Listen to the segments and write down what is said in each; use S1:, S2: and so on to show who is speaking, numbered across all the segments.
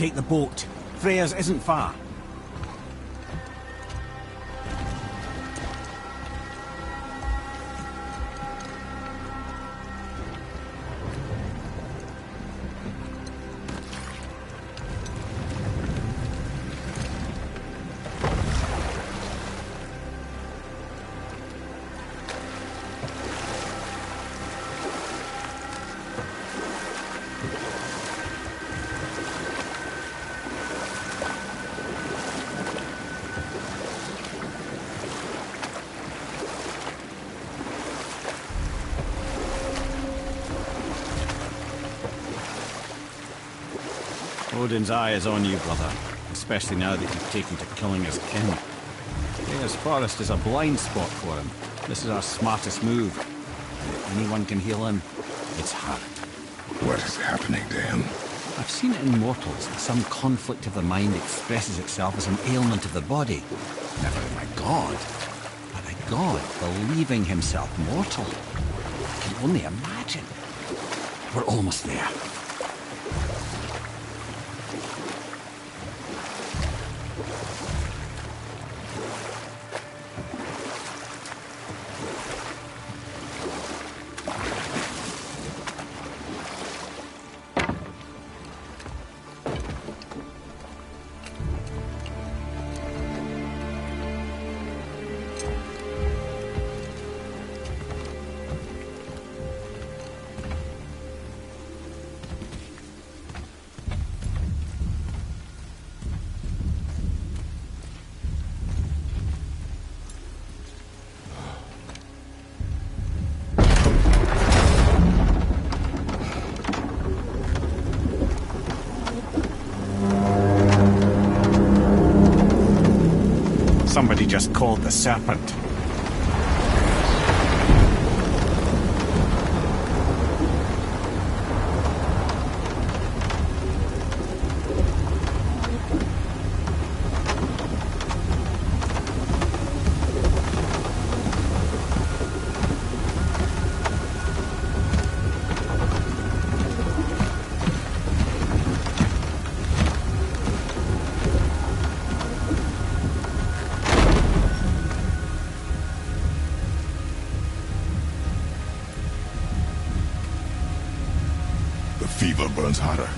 S1: take the boat. Freya's isn't far. Odin's eye is on you, brother. Especially now that you've taken to killing his kin. Freya's forest is a blind spot for him. This is our smartest move. If anyone can heal him, it's her.
S2: What is happening to him?
S1: I've seen it in mortals that some conflict of the mind expresses itself as an ailment of the body. Never in my god. But a god believing himself mortal. I can only imagine. We're almost there. Somebody just called the serpent.
S2: Fever burns hotter.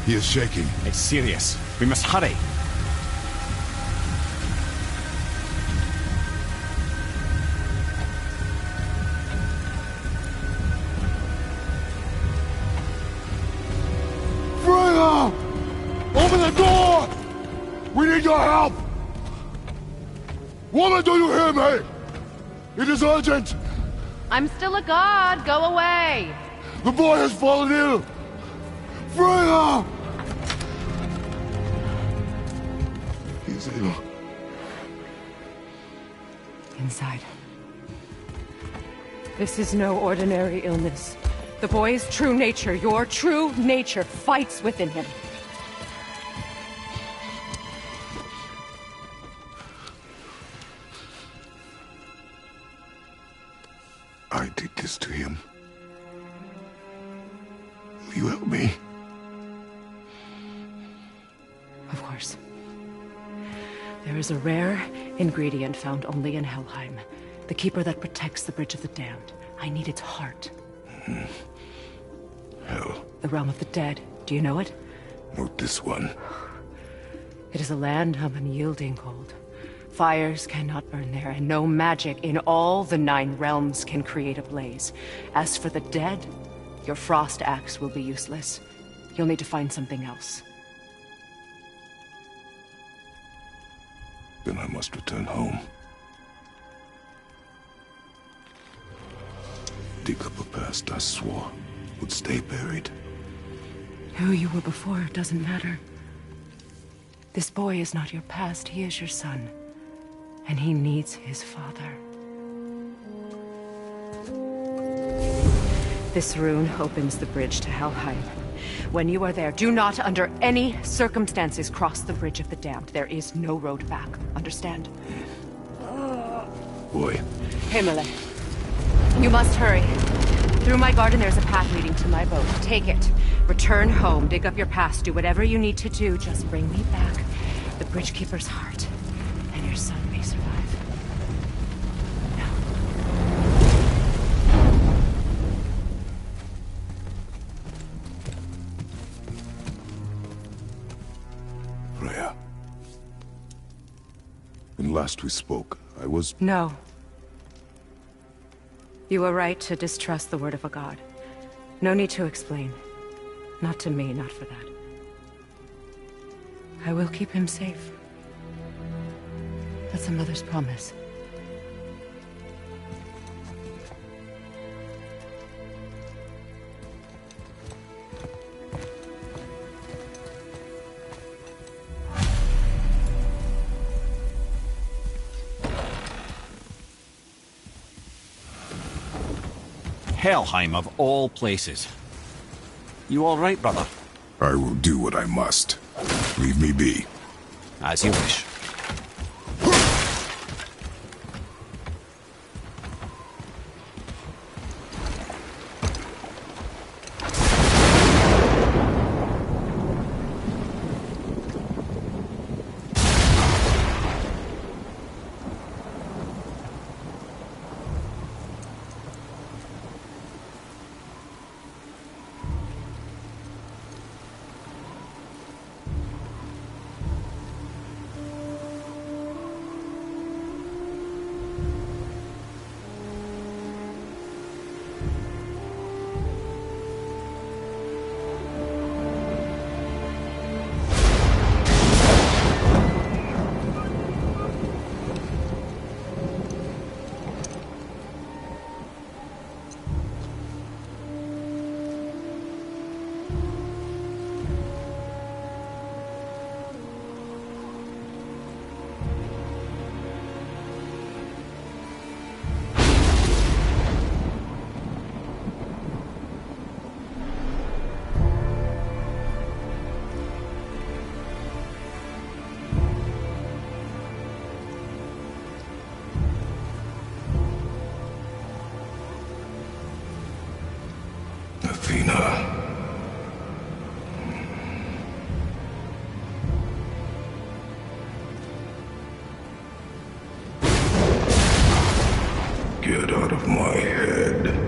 S2: He is shaking.
S1: It's serious. We must hurry.
S2: Freya! Open the door! We need your help! Woman, do you hear me? It is urgent!
S3: I'm still a god. Go away.
S2: The boy has fallen ill! Freya! He's ill.
S3: Inside. This is no ordinary illness. The boy's true nature, your true nature, fights within him.
S2: I did this to him. Will you help me?
S3: Of course. There is a rare ingredient found only in Helheim. The keeper that protects the Bridge of the Damned. I need its heart.
S2: Hell.
S3: The realm of the dead. Do you know it?
S2: Not this one.
S3: It is a land of unyielding cold. Fires cannot burn there, and no magic in all the 9 realms can create a blaze. As for the dead, your frost axe will be useless. You'll need to find something else.
S2: Then I must return home. Dig up a past I swore would stay buried.
S3: Who you were before doesn't matter. This boy is not your past, he is your son. And he needs his father. This rune opens the bridge to Helheim. When you are there, do not under any circumstances cross the Bridge of the Damned. There is no road back. Understand?
S2: Boy.
S3: Himmele, you must hurry. Through my garden, there's a path leading to my boat. Take it. Return home, dig up your past, do whatever you need to do. Just bring me back the Bridgekeeper's heart, and your son may survive. Now.
S2: Freya. When last we spoke, I was...
S3: No. You were right to distrust the word of a god. No need to explain. Not to me, not for that. I will keep him safe. That's a mother's promise.
S1: Helheim of all places. You all right, brother?
S2: I will do what I must. Leave me be.
S1: As you wish.
S2: Athena. Get out of my head.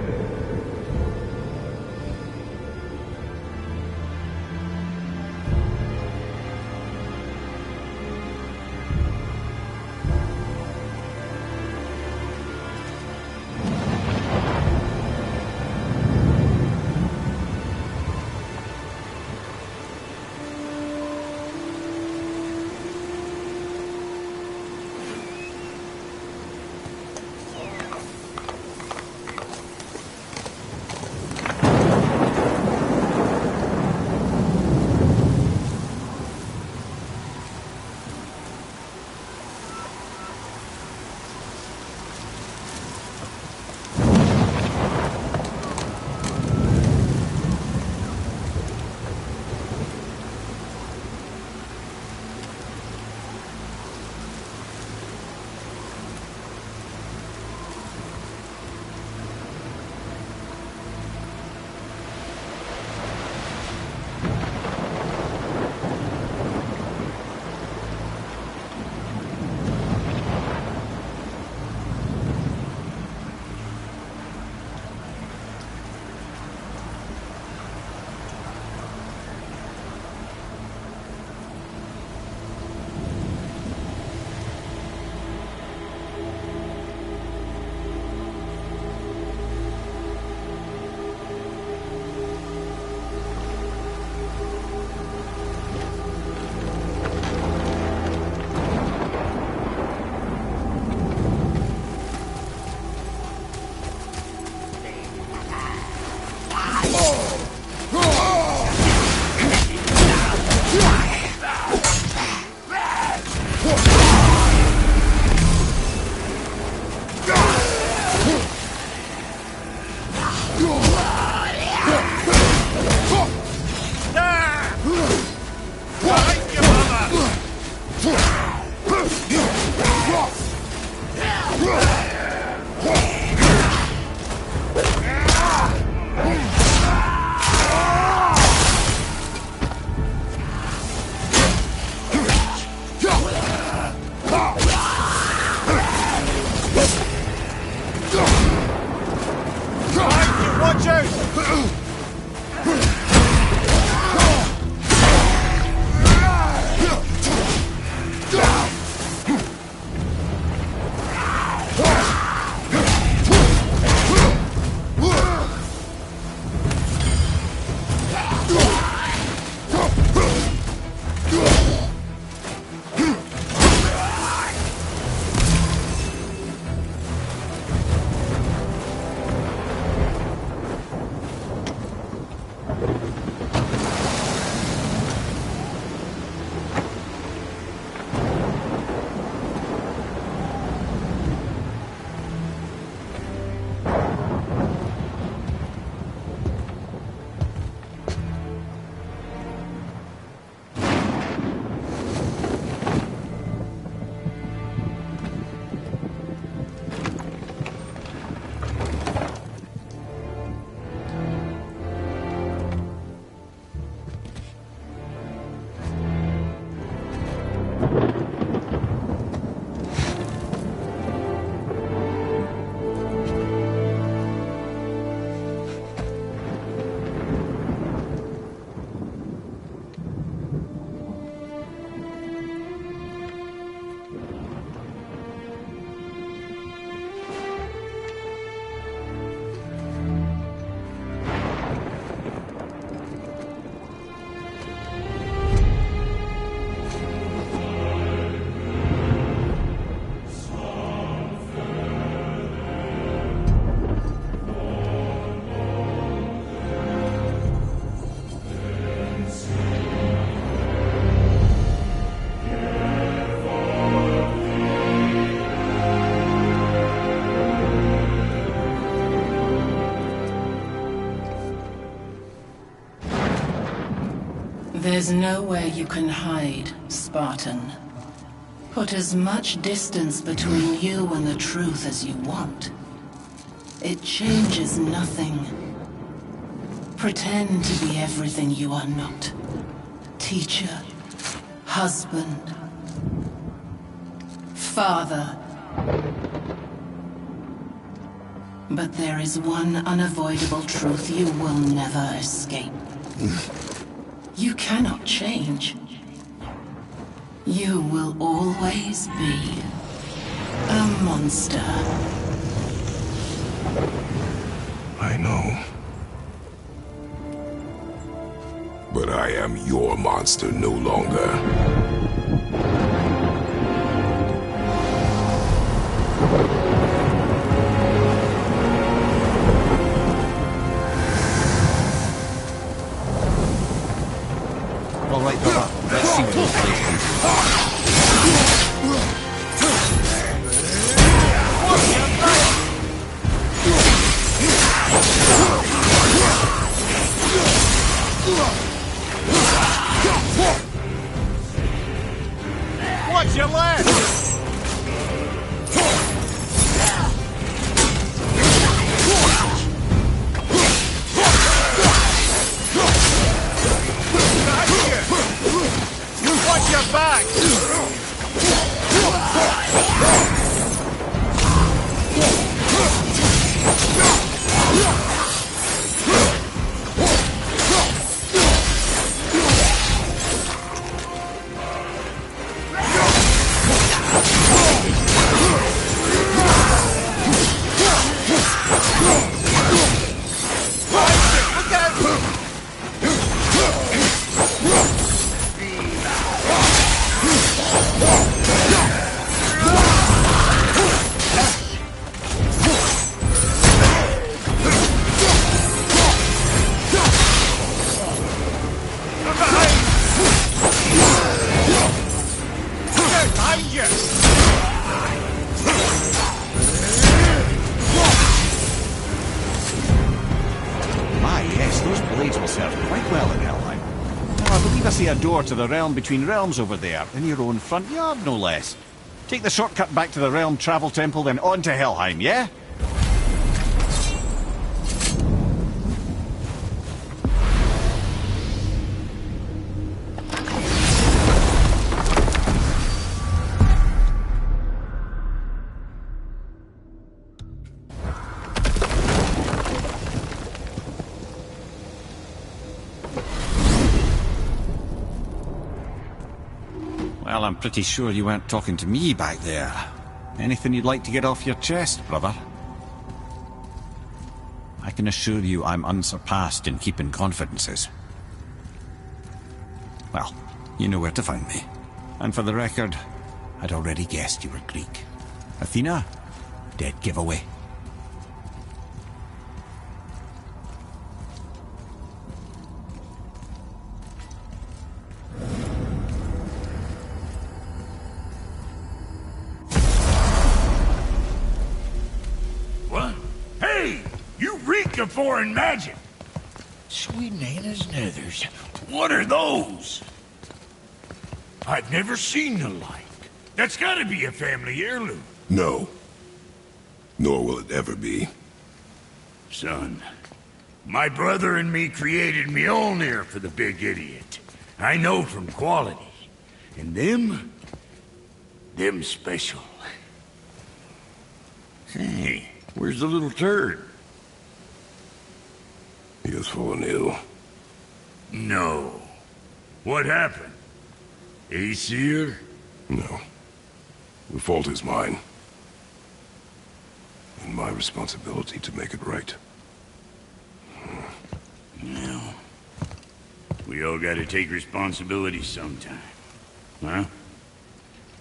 S4: There's nowhere you can hide, Spartan. Put as much distance between you and the truth as you want. It changes nothing. Pretend to be everything you are not. Teacher, husband, father. But there is one unavoidable truth you will never escape. You cannot change. You will always be a monster.
S2: I know. But I am your monster no longer.
S1: All right, brother. Let's see what this place can do.
S5: Watch your left! Watch your back!
S1: A door to the realm between realms over there, in your own front yard, no less. Take the shortcut back to the Realm Travel Temple, then on to Helheim, yeah? Well, I'm pretty sure you weren't talking to me back there. Anything you'd like to get off your chest, brother? I can assure you I'm unsurpassed in keeping confidences. Well, you know where to find me. And for the record, I'd already guessed you were Greek. Athena? Dead giveaway.
S6: Of foreign magic. Sweet Nana's nethers. What are those? I've never seen the like. That's gotta be a family heirloom.
S2: No. Nor will it ever be.
S6: Son, my brother and me created Mjolnir for the big idiot. I know from quality. And them special. Hey, where's the little turd?
S2: He has fallen ill.
S6: No. What happened? Aesir?
S2: No. The fault is mine. And my responsibility to make it right.
S6: No. We all gotta take responsibility sometime. Huh?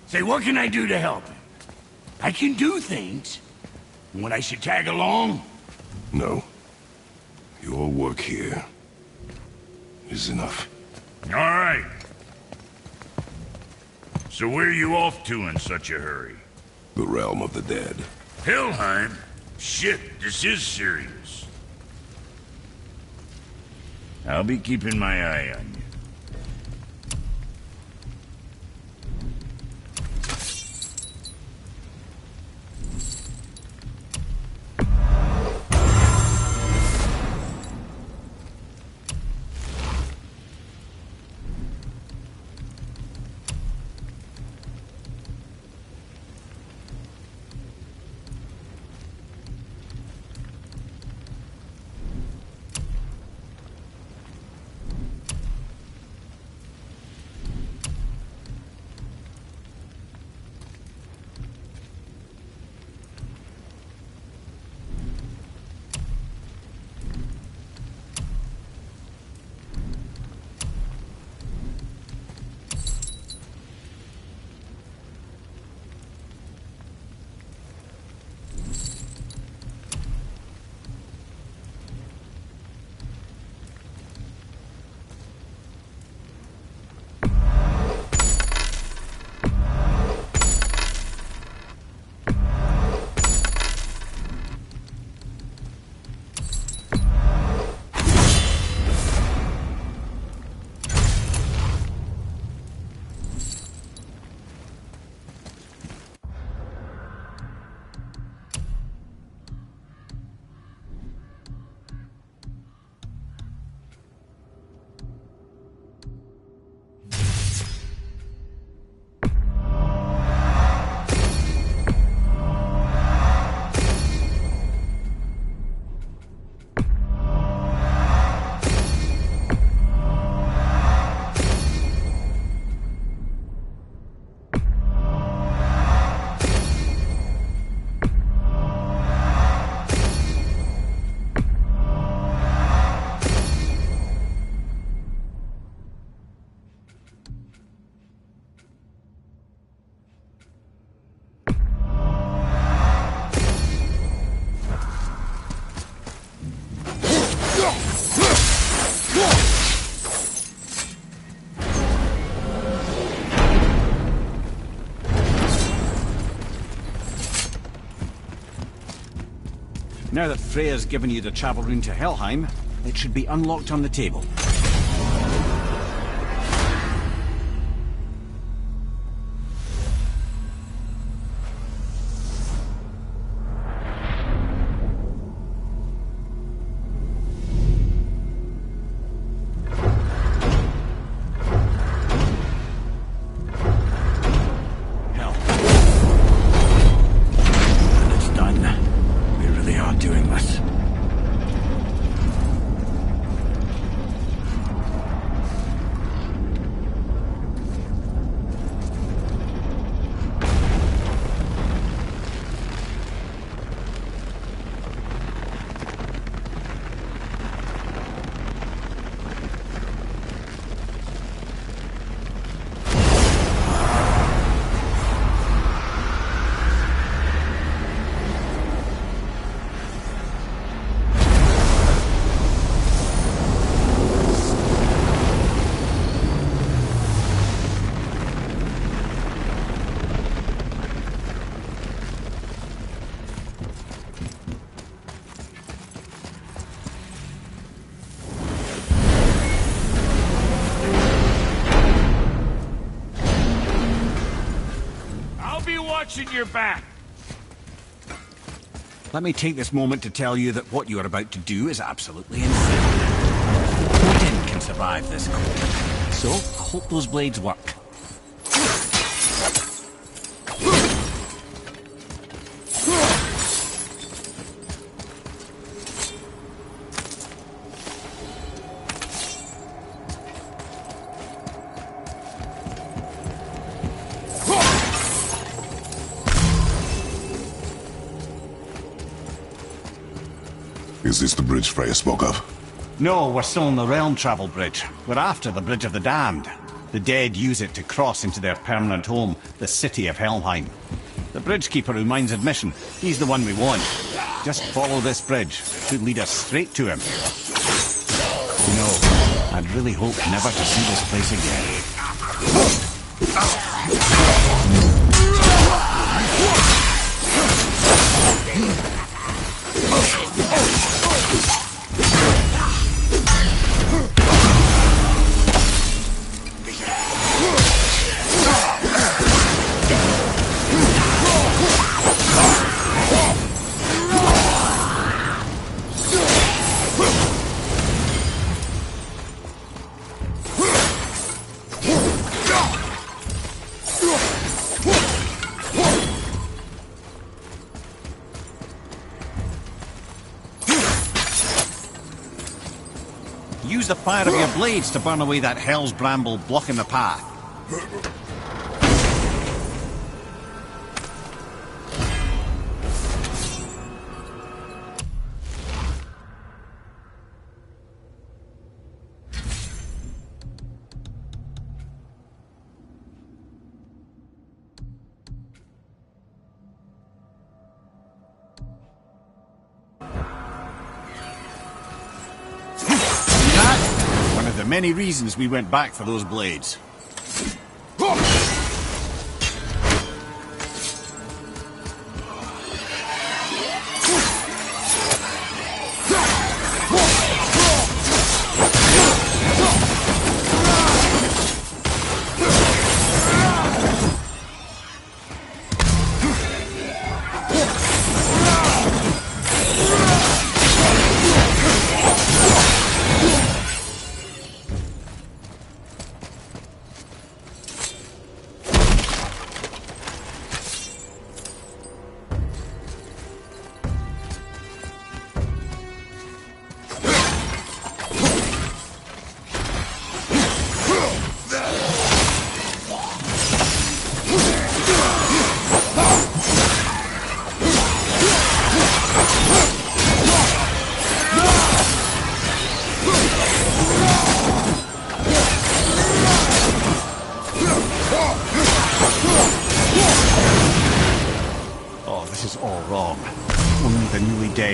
S6: Say, what can I do to help him? I can do things. When I should tag along?
S2: No. Your work here is enough.
S6: All right. So where are you off to in such a hurry?
S2: The realm of the dead.
S6: Helheim? Shit, this is serious. I'll be keeping my eye on you.
S1: Now that Freya's given you the travel rune to Helheim, it should be unlocked on the table.
S6: Watching your back.
S1: Let me take this moment to tell you that what you are about to do is absolutely insane. Odin can survive this cold. So, I hope those blades work.
S2: Is this the bridge Freya spoke of?
S1: No, we're still on the Realm Travel Bridge. We're after the Bridge of the Damned. The dead use it to cross into their permanent home, the city of Helheim. The Bridgekeeper who minds admission, he's the one we want. Just follow this bridge. It should lead us straight to him. You know, I'd really hope never to see this place again. Use the fire of your blades to burn away that hell's bramble blocking the path. Many reasons we went back for those blades.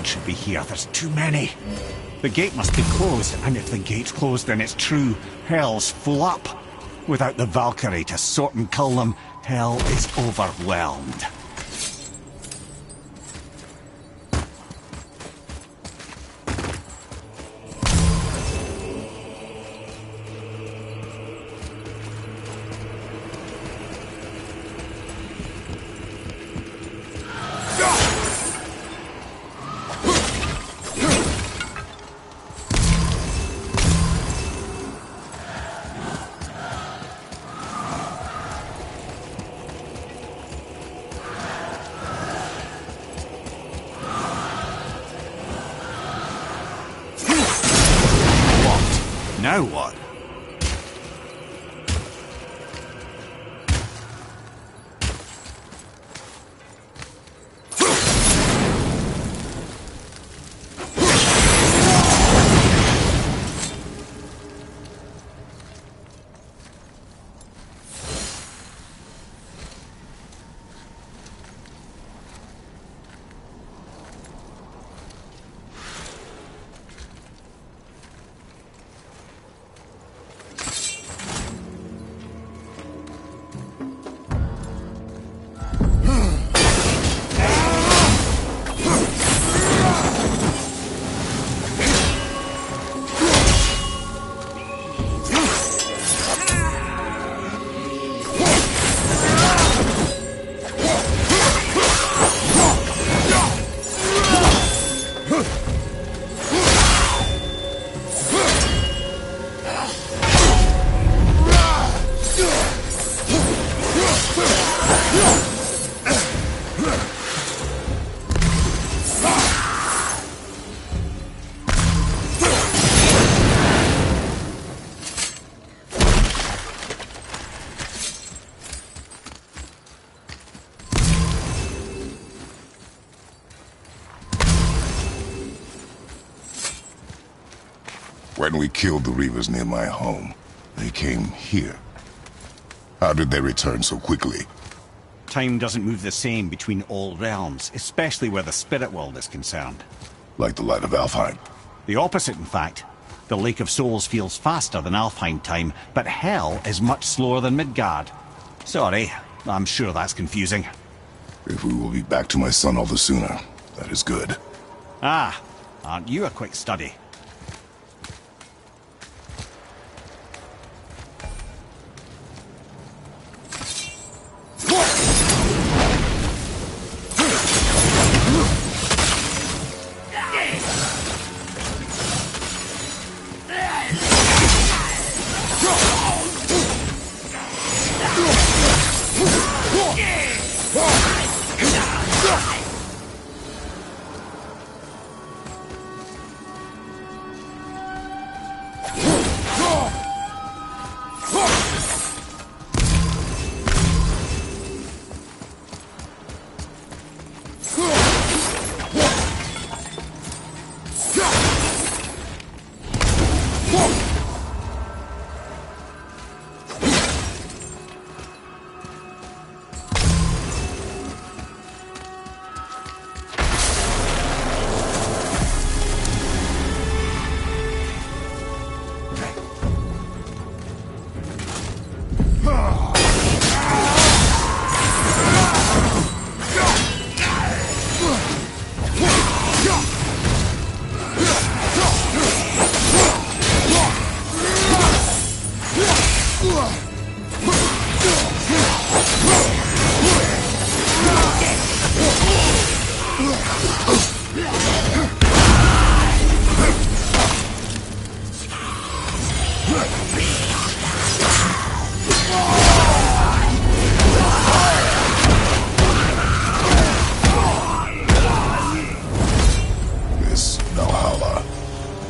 S1: Should be here. There's too many. The gate must be closed, and if the gate's closed, then it's true. Hell's full up. Without the Valkyrie to sort and kill them, hell is overwhelmed. Now what?
S2: When we killed the Reavers near my home, they came here. How did they return so quickly?
S1: Time doesn't move the same between all realms, especially where the spirit world is concerned.
S2: Like the light of Alfheim.
S1: The opposite, in fact. The Lake of Souls feels faster than Alfheim time, but Hell is much slower than Midgard. Sorry, I'm sure that's confusing.
S2: If we will be back to my son all the sooner, that is good.
S1: Ah, aren't you a quick study?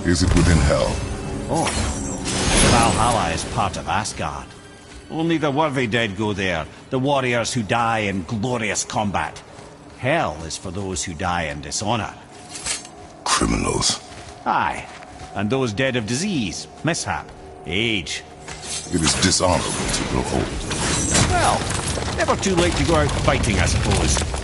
S2: Is it within Hell?
S1: Oh, no. Valhalla is part of Asgard. Only the worthy dead go there, the warriors who die in glorious combat. Hell is for those who die in dishonor.
S2: Criminals.
S1: Aye, and those dead of disease, mishap, age.
S2: It is dishonorable to grow old.
S1: Well, never too late to go out fighting, I suppose.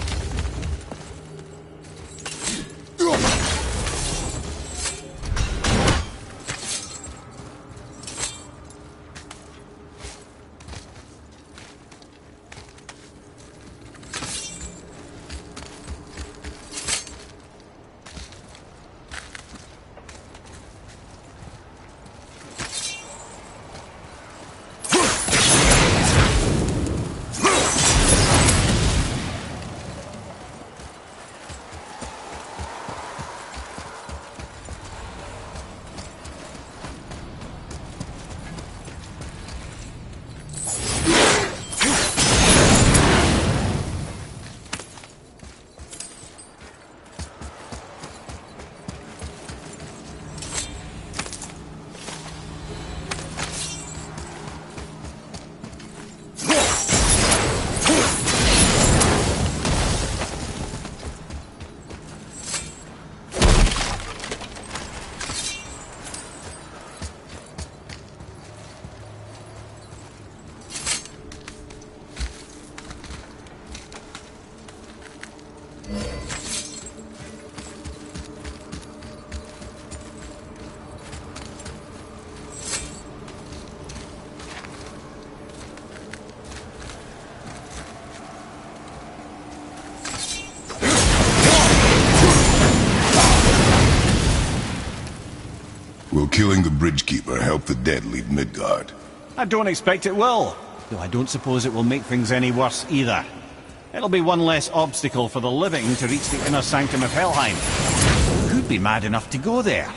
S2: killing the Bridgekeeper help the dead leave Midgard?
S1: I don't expect it will, though I don't suppose it will make things any worse either. It'll be one less obstacle for the living to reach the inner sanctum of Helheim. Who'd be mad enough to go there?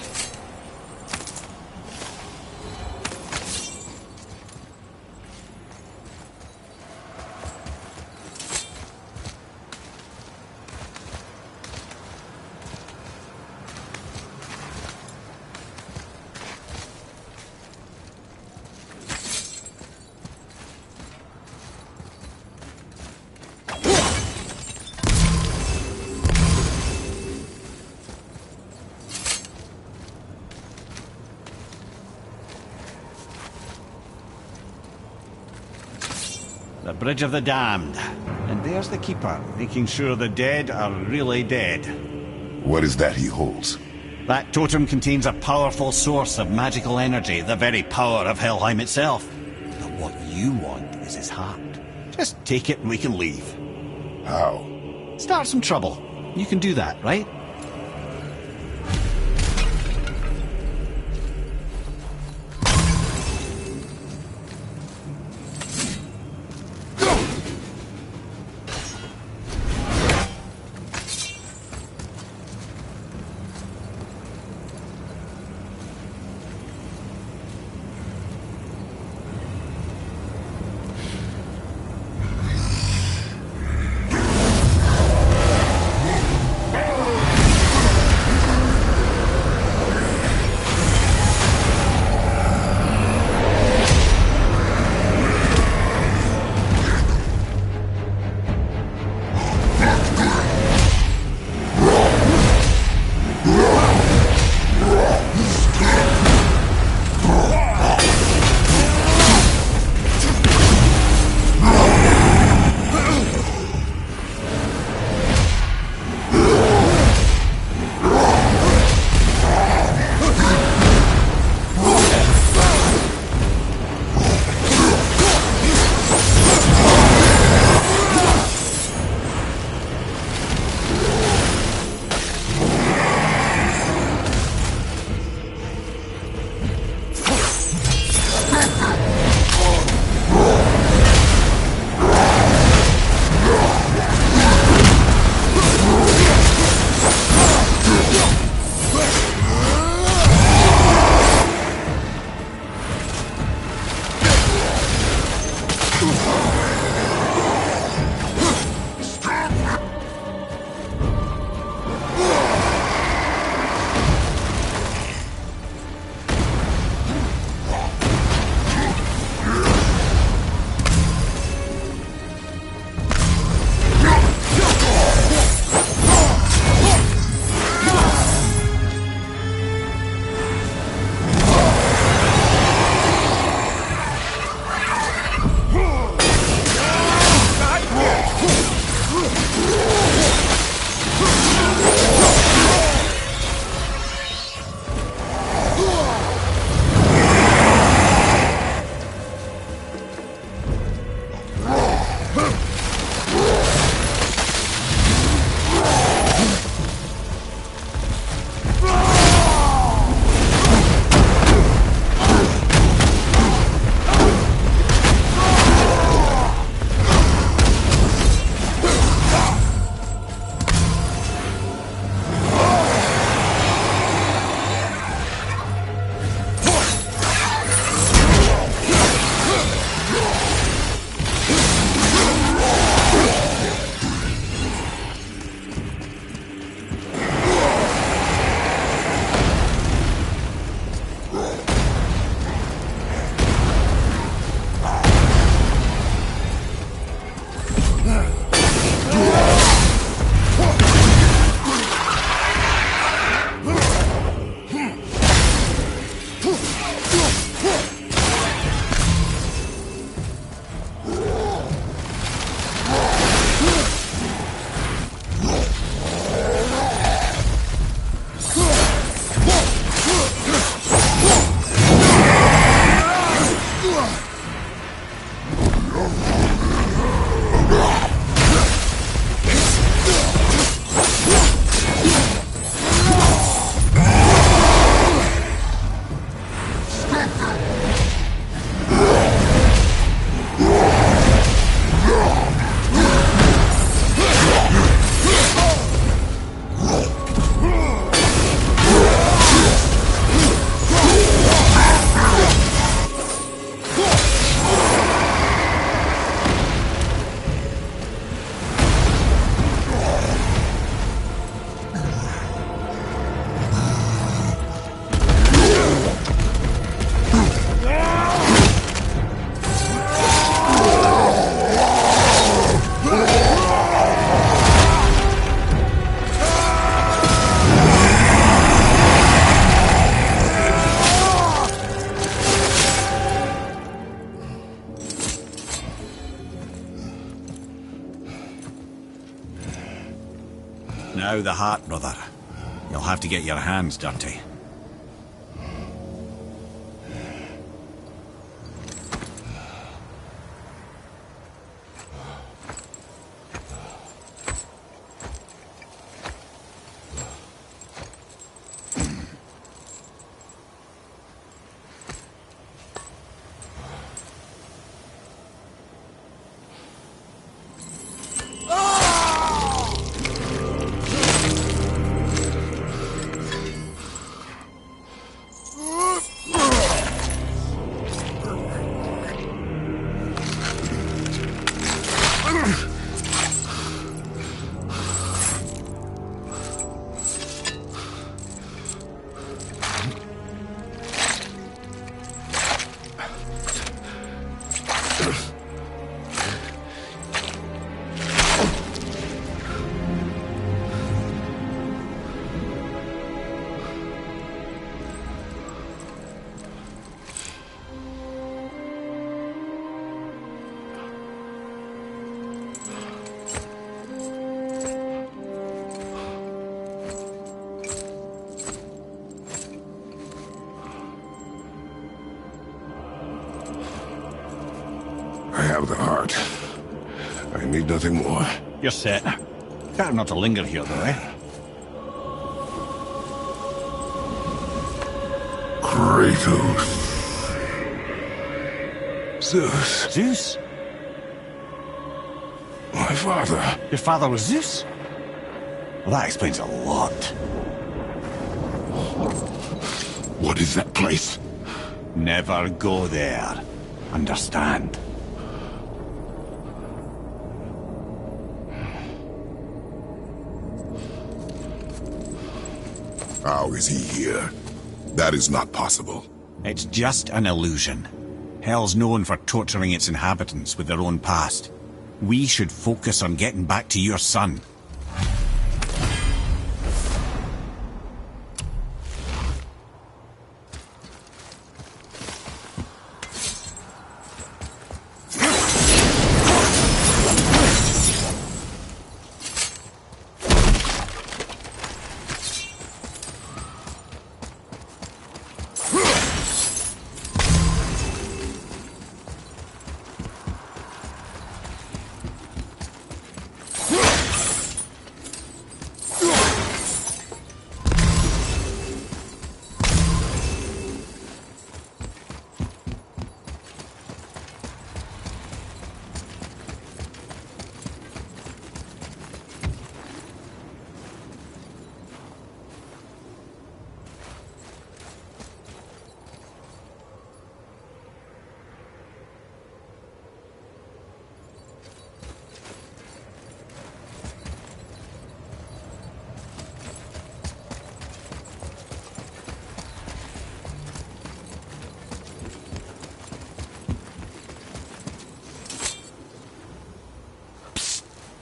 S1: The Bridge of the Damned. And there's the Keeper, making sure the dead are really dead.
S2: What is that he holds?
S1: That totem contains a powerful source of magical energy, the very power of Helheim itself. But what you want is his heart. Just take it and we can leave.
S2: How?
S1: Start some trouble. You can do that, right? Now the heart, brother. You'll have to get your hands dirty.
S2: I have the heart. I need nothing more.
S1: You're set. Better not to linger here, though, eh?
S2: Kratos. Zeus.
S1: Zeus?
S2: My father.
S1: Your father was Zeus? Well, that explains a lot.
S2: What is that place?
S1: Never go there. Understand?
S2: How is he here? That is not possible.
S1: It's just an illusion. Hell's known for torturing its inhabitants with their own past. We should focus on getting back to your son.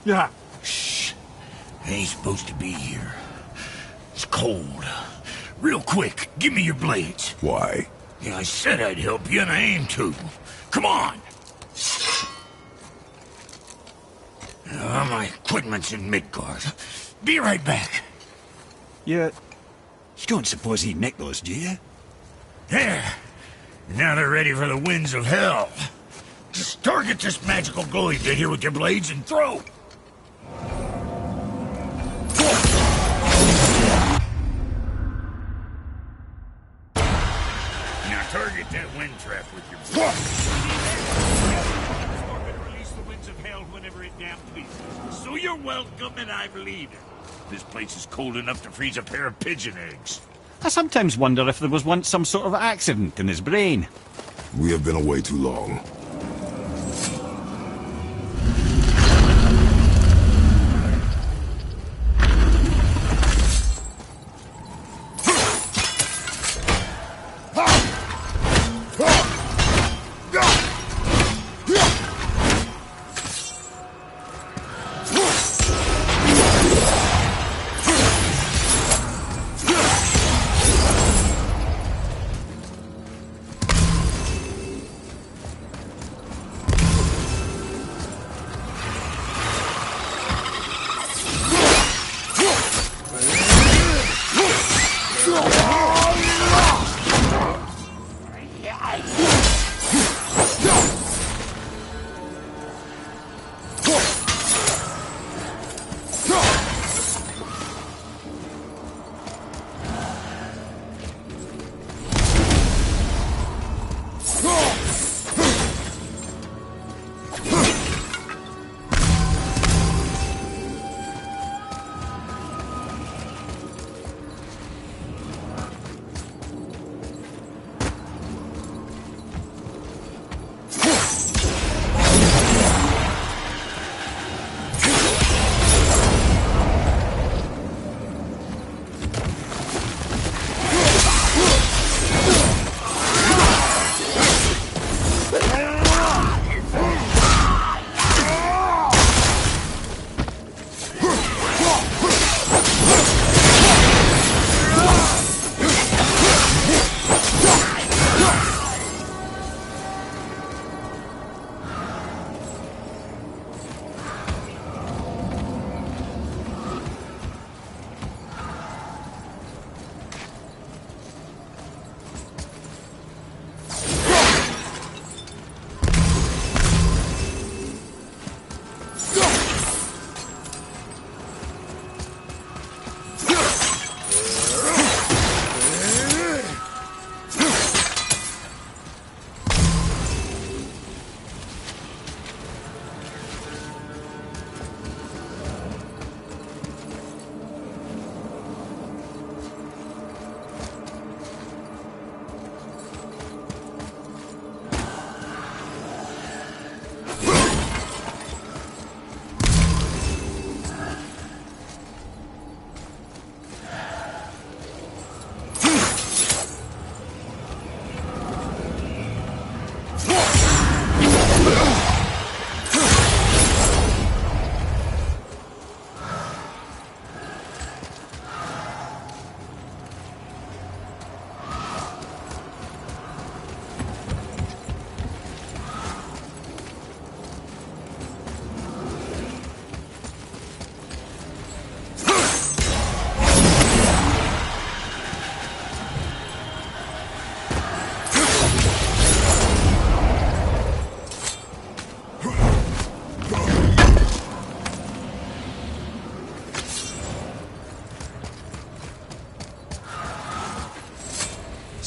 S6: Yeah. Shh. I ain't supposed to be here. It's cold. Real quick, give me your blades.
S2: Why?
S6: Yeah, I said I'd help you, and I aim to. Come on! My equipment's in Midgard. Be right back.
S1: You don't suppose he nicked those, do you?
S6: There. Now they're ready for the winds of hell. Just target this magical glowy bit here with your blades and throw. Now target that wind trap with your blades. Release the winds of hell whenever it damn pleases. So you're welcome, and I believe it. This place is cold enough to freeze a pair of pigeon eggs.
S1: I sometimes wonder if there was once some sort of accident in his brain.
S2: We have been away too long.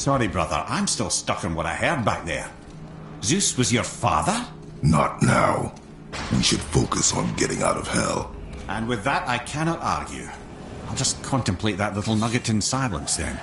S1: Sorry, brother. I'm still stuck on what I heard back there. Zeus was your father?
S2: Not now. We should focus on getting out of hell.
S1: And with that, I cannot argue. I'll just contemplate that little nugget in silence, then.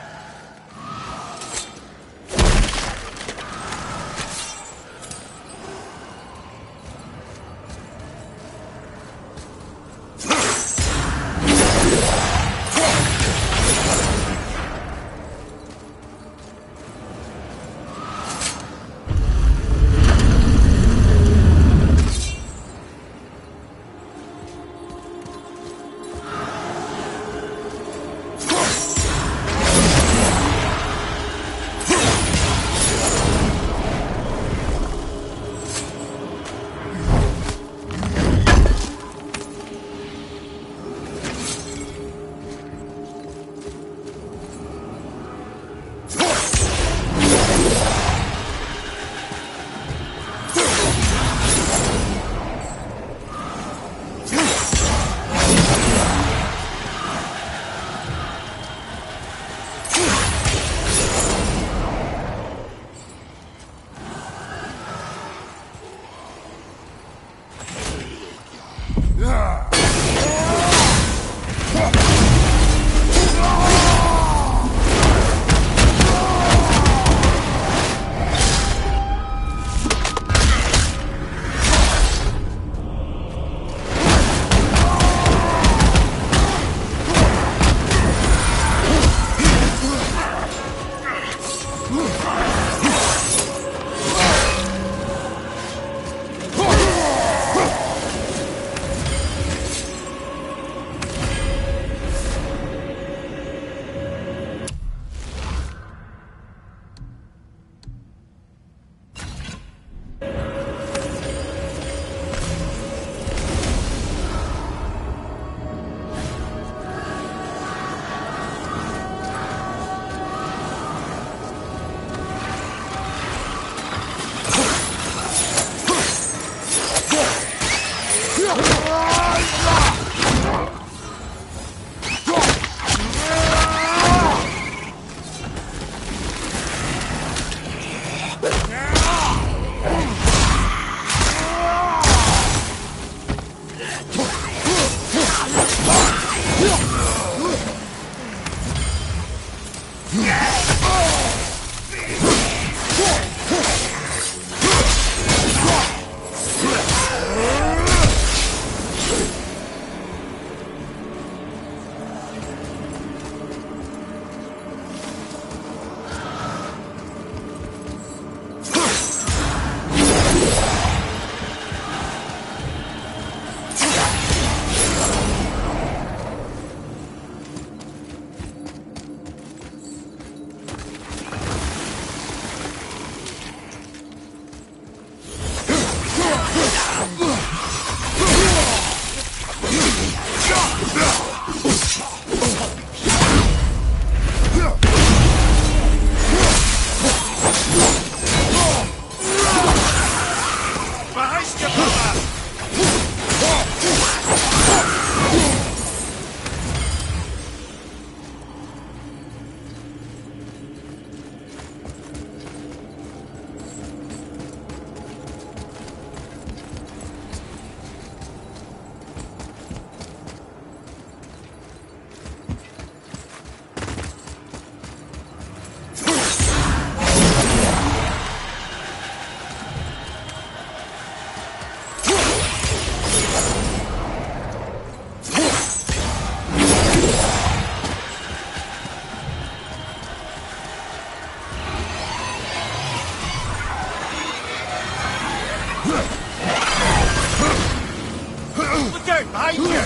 S6: Look out, behind you!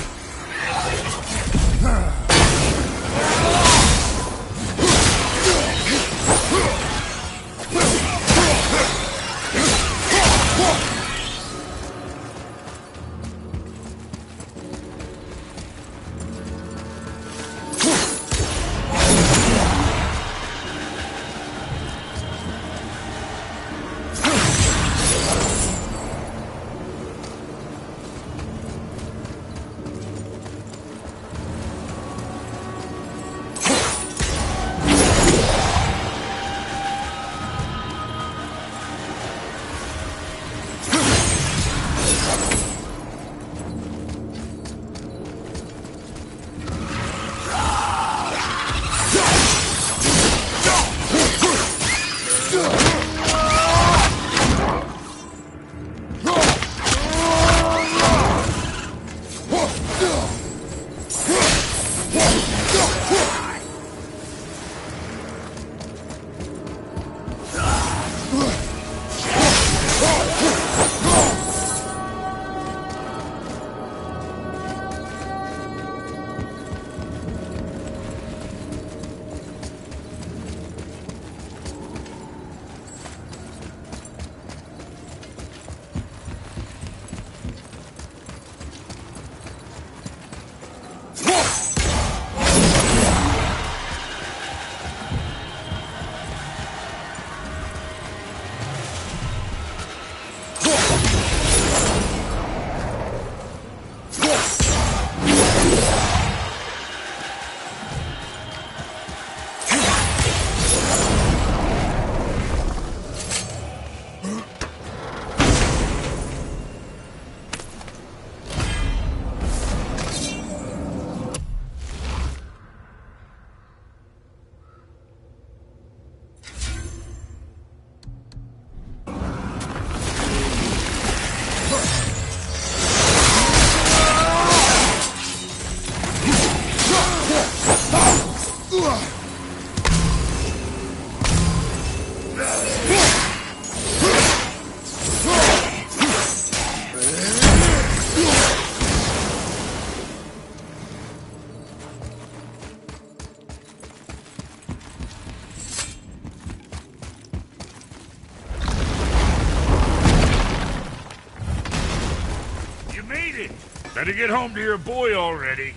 S5: Better get home to your boy already.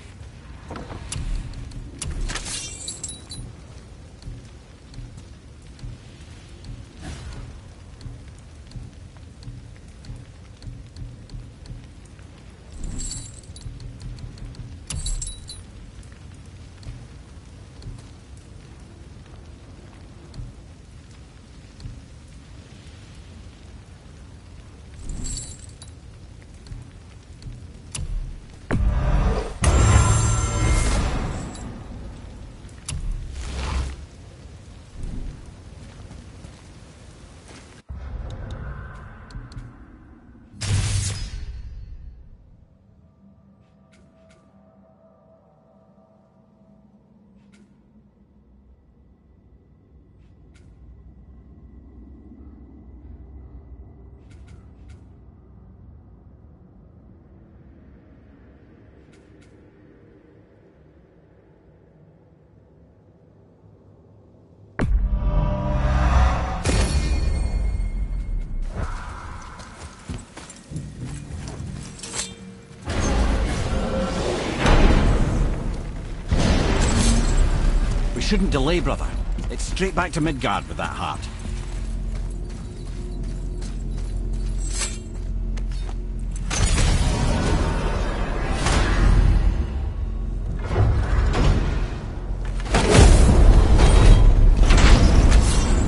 S1: Shouldn't delay, brother. It's straight back to Midgard with that heart.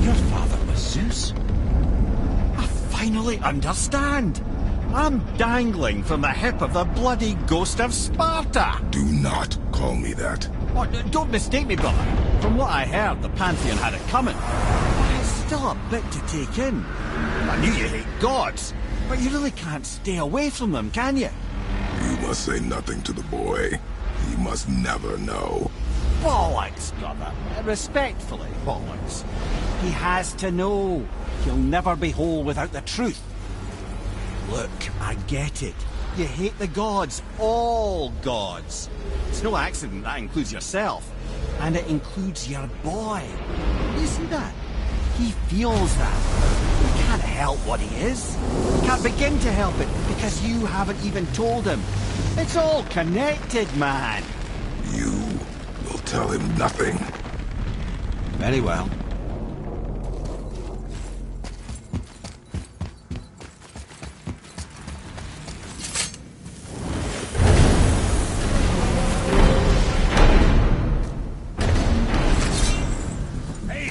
S1: Your father was Zeus? I finally understand. I'm dangling from the hip of the bloody ghost of Sparta.
S2: Do not call me that.
S1: Oh, don't mistake me, brother. From what I heard, the Pantheon had it coming. But it's still a bit to take in. I knew you hate gods, but you really can't stay away from them, can you?
S2: You must say nothing to the boy. He must never know.
S1: Bollocks, brother. Respectfully, bollocks. He has to know. He'll never be whole without the truth. Look, I get it. You hate the gods. All gods. It's no accident that includes yourself. And it includes your boy. You see that? He feels that. He can't help what he is. Can't begin to help it because you haven't even told him. It's all connected, man.
S2: You will tell him nothing.
S1: Very well.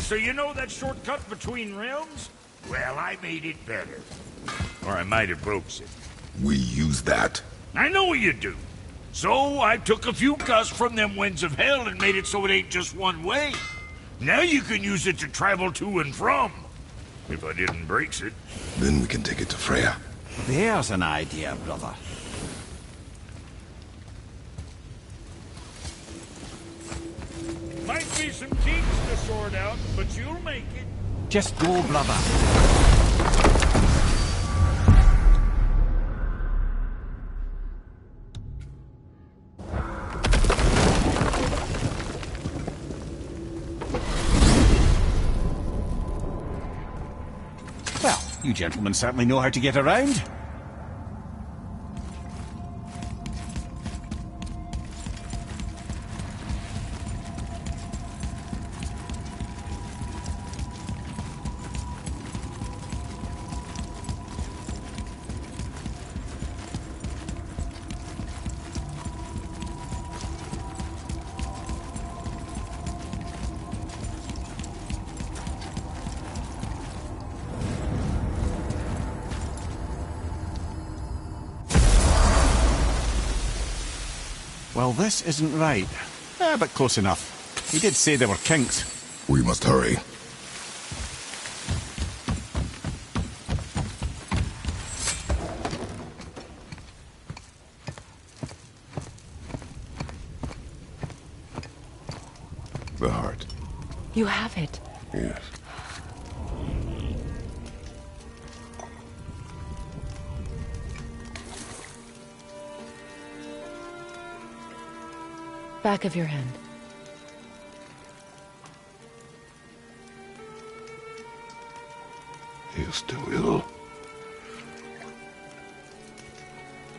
S5: So you know that shortcut between realms?
S6: Well, I made it better. Or I might have broke it.
S2: We use that.
S5: I know you do. So I took a few cuss from them winds of hell and made it so it ain't just one way. Now you can use it to travel to and from. If I didn't break it.
S2: Then we can take it to Freya.
S1: There's an idea, brother.
S5: Might be some kinks to sort out, but you'll make it.
S1: Just go, brother. Well, you gentlemen certainly know how to get around. Well, this isn't right. But close enough. He did say there were kinks.
S2: We must hurry. The heart.
S3: You have it.
S2: Yes.
S3: Back of your hand.
S2: He is still ill.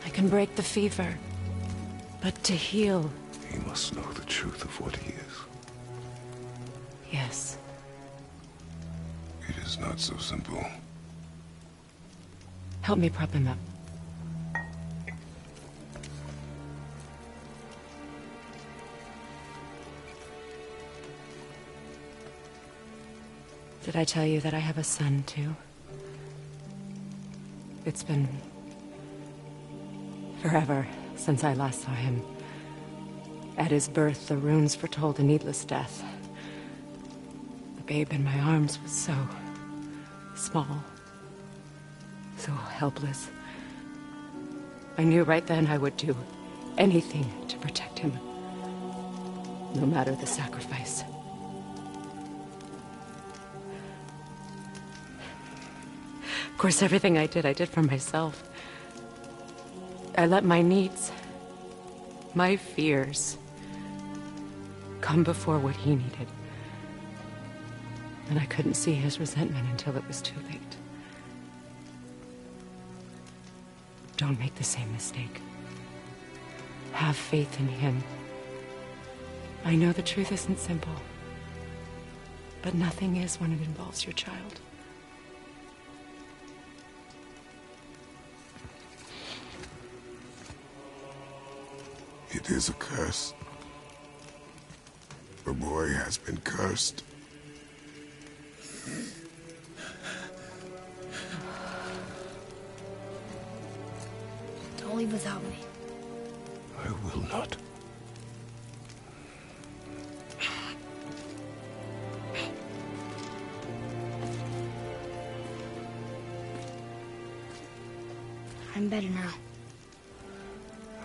S3: I can break the fever. But to heal...
S2: He must know the truth of what he is.
S3: Yes.
S2: It is not so simple.
S3: Help me prop him up. Did I tell you that I have a son, too? It's been... forever since I last saw him. At his birth, the runes foretold a needless death. The babe in my arms was so... small. So helpless. I knew right then I would do anything to protect him. No matter the sacrifice. Of course, everything I did for myself. I let my needs, my fears, come before what he needed. And I couldn't see his resentment until it was too late. Don't make the same mistake. Have faith in him. I know the truth isn't simple, but nothing is when it involves your child.
S2: It is a curse. The boy has been cursed.
S7: Don't leave without me.
S2: I will not.
S7: I'm better now.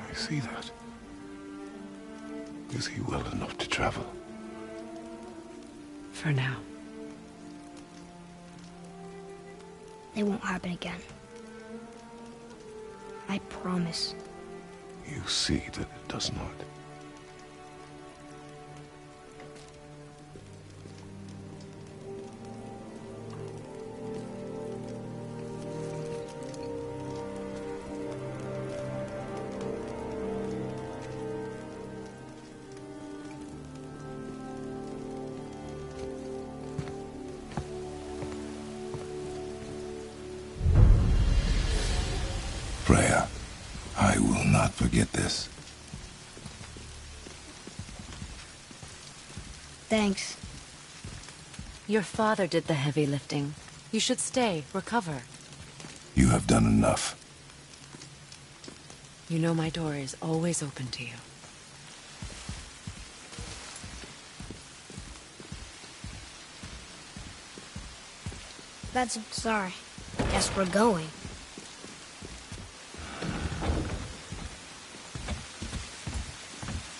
S2: I see that. Is he well enough to travel?
S3: For now.
S7: It won't happen again. I promise.
S2: You see that it does not. Freya, I will not forget this.
S7: Thanks.
S3: Your father did the heavy lifting. You should stay, recover.
S2: You have done enough.
S3: You know my door is always open to you.
S7: That's... sorry. Guess we're going.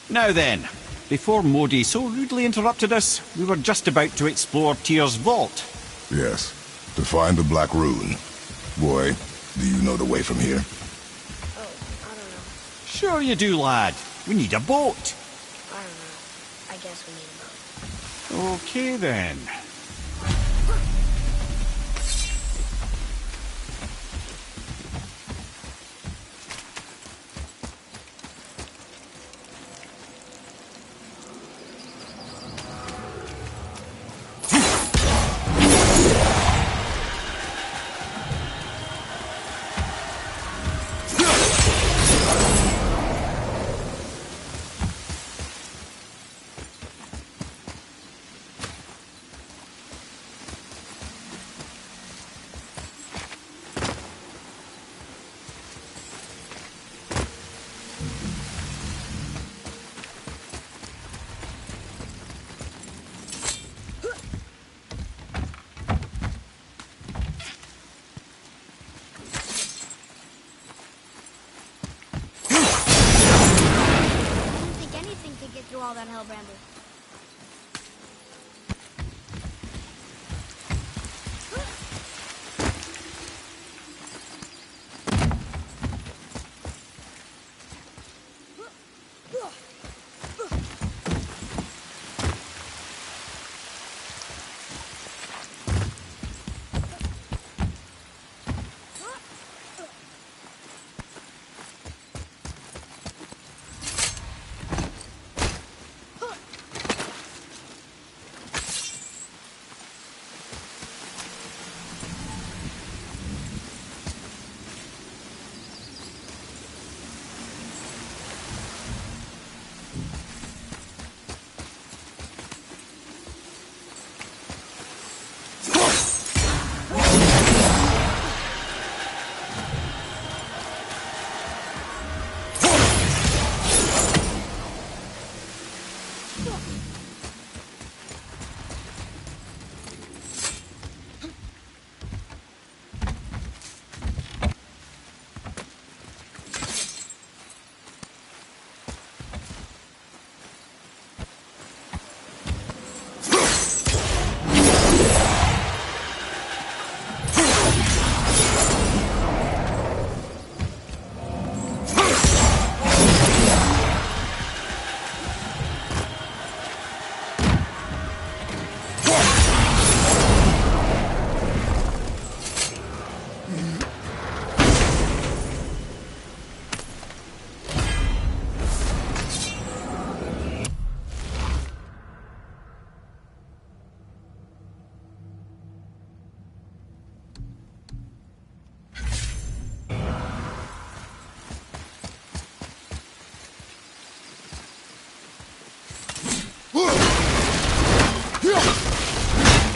S1: Now then, before Modi so rudely interrupted us, we were just about to explore Tyr's vault.
S2: Yes, to find the Black Rune. Boy, do you know the way from here?
S7: Oh, I don't know.
S1: Sure you do, lad. We need a boat.
S7: I don't know. I guess we need a boat.
S1: Okay then.
S7: Through all that hell bramble.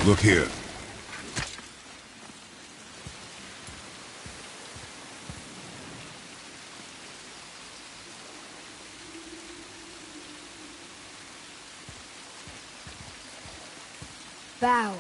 S2: Look here.
S7: Bow.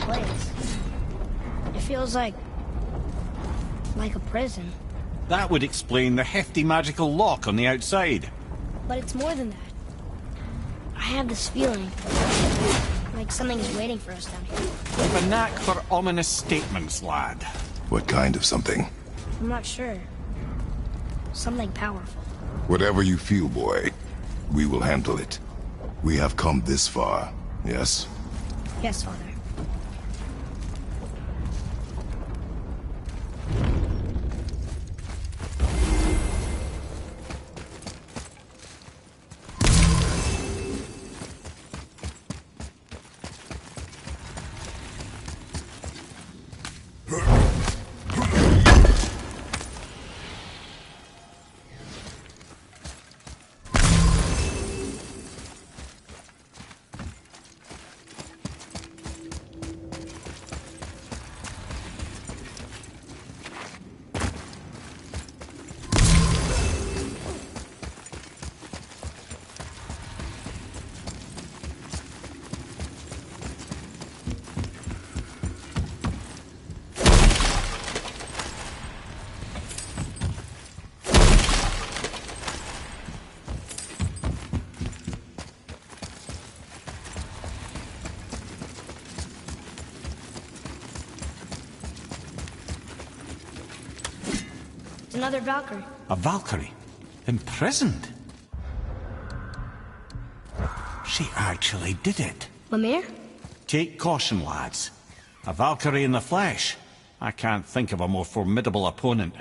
S7: place. It feels like a prison.
S1: That would explain the hefty magical lock on the outside.
S7: But it's more than that. I have this feeling like something is waiting for us down here.
S1: You've a knack for ominous statements, lad.
S2: What kind of something?
S7: I'm not sure. Something powerful.
S2: Whatever you feel, boy, we will handle it. We have come this far, yes?
S7: Yes, Father. Another Valkyrie.
S1: A Valkyrie? Imprisoned? She actually did it.
S7: Lemire?
S1: Take caution, lads. A Valkyrie in the flesh. I can't think of a more formidable opponent.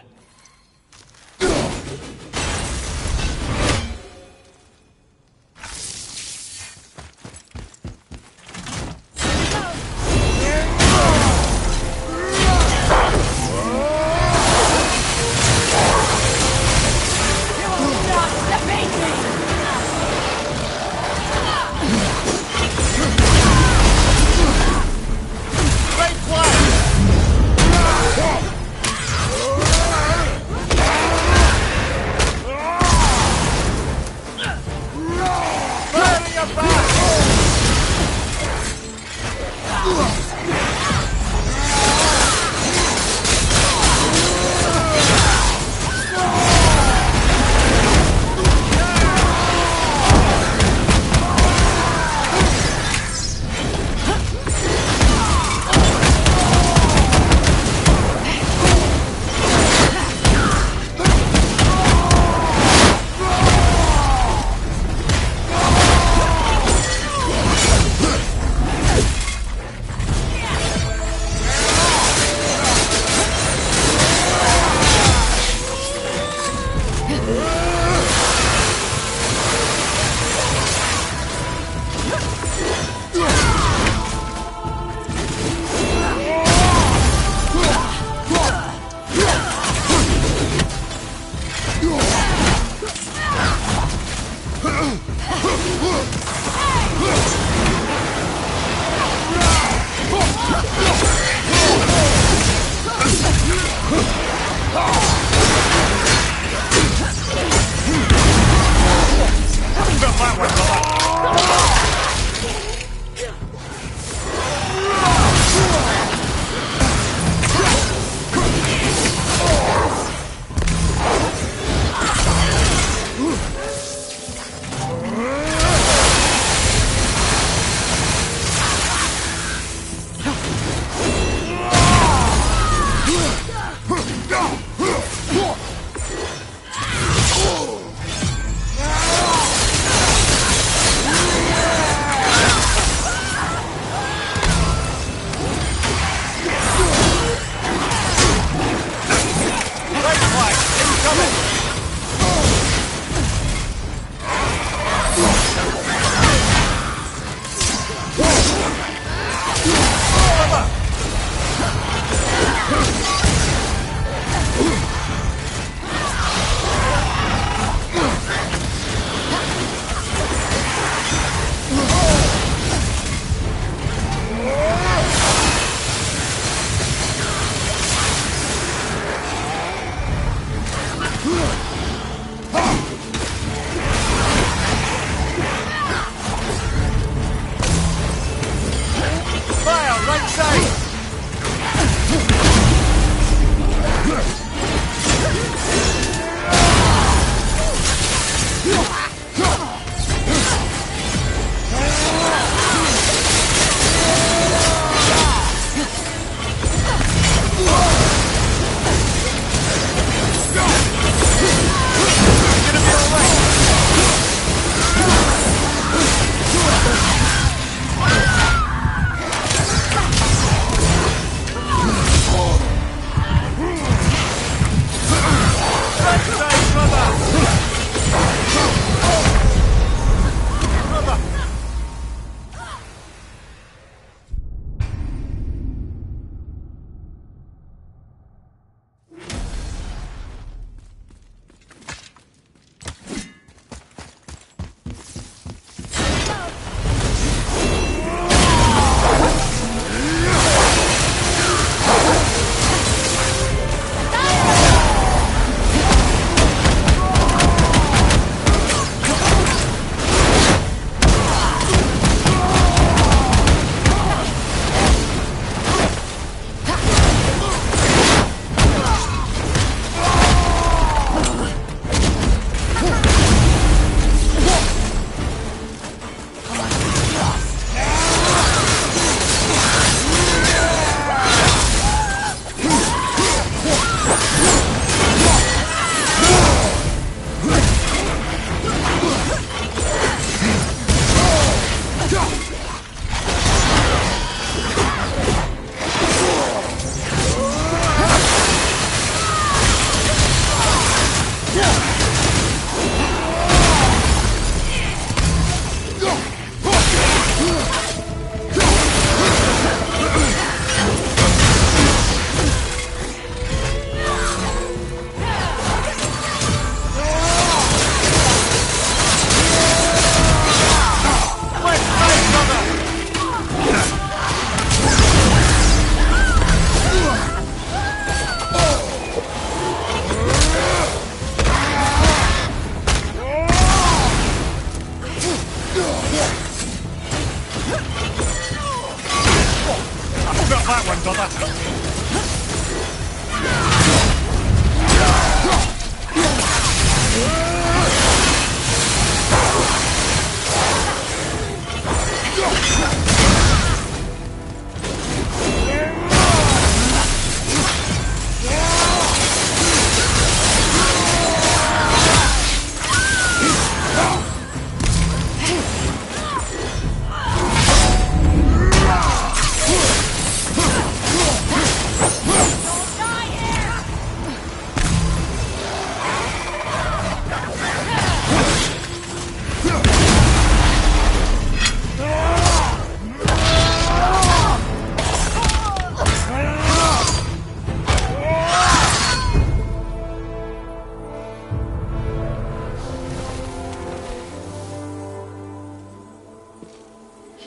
S1: that one, brother.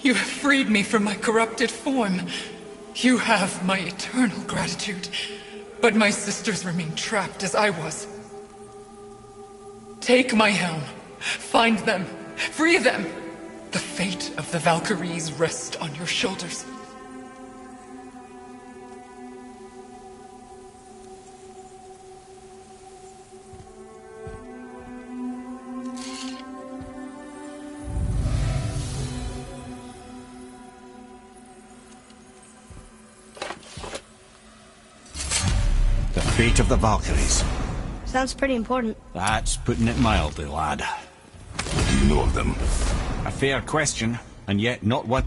S8: You have freed me from my corrupted form. You have my eternal gratitude. But my sisters remain trapped as I was. Take my helm. Find them. Free them. The fate of the Valkyries rests on your shoulders.
S1: The fate of the Valkyries.
S7: Sounds pretty important.
S1: That's putting it mildly, lad.
S2: What do you know of them?
S1: A fair question, and yet not one.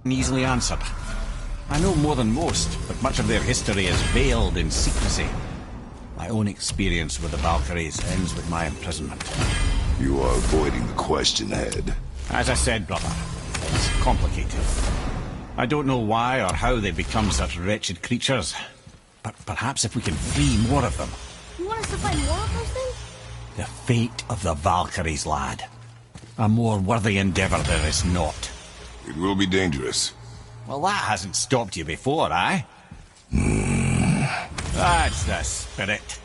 S1: Easily answered. I know more than most, but much of their history is veiled in secrecy. My own experience with the Valkyries ends with my imprisonment.
S2: You are avoiding the question, Head.
S1: As I said, brother, it's complicated. I don't know why or how they become such wretched creatures, but perhaps if we can free more of them.
S7: You want us to fight more of those things?
S1: The fate of the Valkyries, lad. A more worthy endeavor there is not.
S2: It will be dangerous.
S1: Well, that hasn't stopped you before, eh? That's the spirit.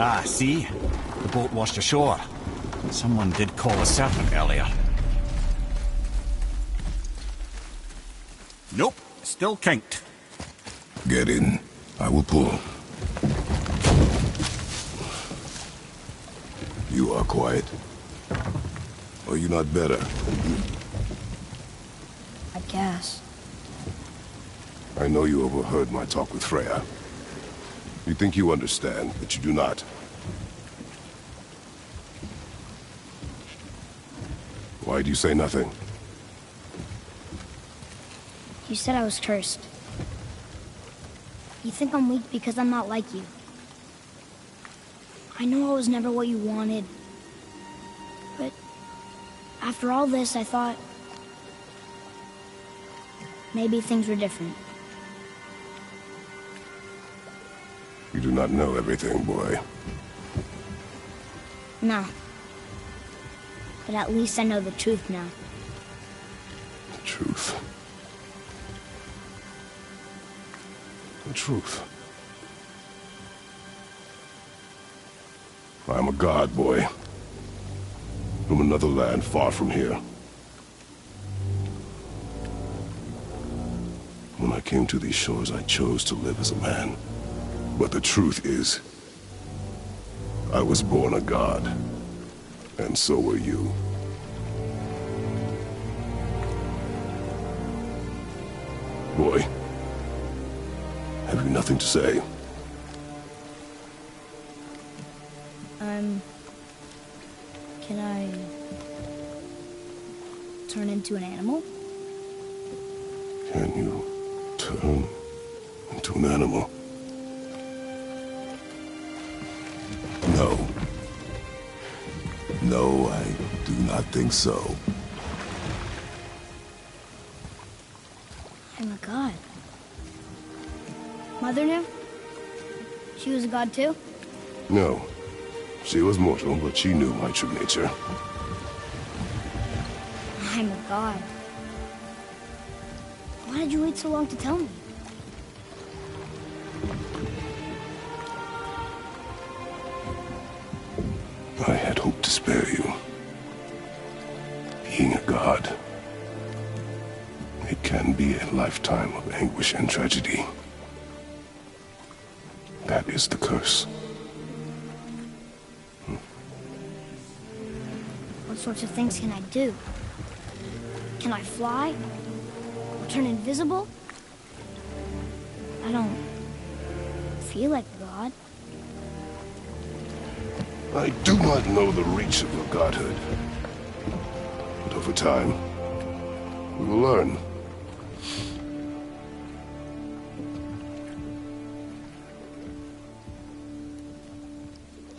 S1: Ah, see? The boat washed ashore. Someone did call a serpent earlier. Nope, still kinked.
S2: Get in. I will pull. You are quiet. Are you not better?
S7: I guess.
S2: I know you overheard my talk with Freya. You think you understand, but you do not. Why do you say nothing?
S7: You said I was cursed. You think I'm weak because I'm not like you. I know I was never what you wanted. But after all this, I thought maybe things were different.
S2: You do not know everything, boy.
S7: No. But at least I know the truth now.
S2: The truth. The truth. I'm a god, boy. From another land far from here. When I came to these shores, I chose to live as a man. But the truth is, I was born a god. And so were you. Boy, have you nothing to say?
S7: Can I turn into an animal?
S2: Can you turn into an animal? No. No, I do not think so.
S7: I'm a god. Mother knew? She was a god too?
S2: No. She was mortal, but she knew my true nature.
S7: I'm a god. Why did you wait so long to tell me?
S2: I had hoped to spare you. Being a god, it can be a lifetime of anguish and tragedy. That is the curse.
S7: What sorts of things can I do? Can I fly? Or turn invisible? I don't feel like a god.
S2: I do not know the reach of your godhood. But over time, we will learn.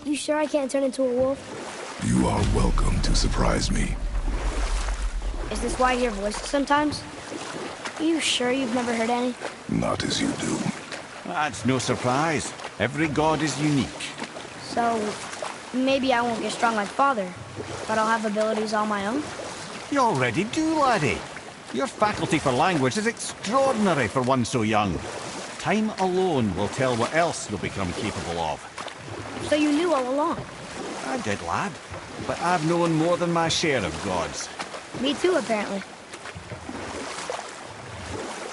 S7: You sure I can't turn into a wolf?
S2: You are welcome to surprise me.
S7: Is this why I hear voices sometimes? Are you sure you've never heard any?
S2: Not as you do.
S1: That's no surprise. Every god is unique.
S7: So, maybe I won't get strong like Father, but I'll have abilities all my own?
S1: You already do, laddie. Your faculty for language is extraordinary for one so young. Time alone will tell what else you'll become capable of.
S7: So you knew all along?
S1: I did, lad. But I've known more than my share of gods.
S7: Me too, apparently.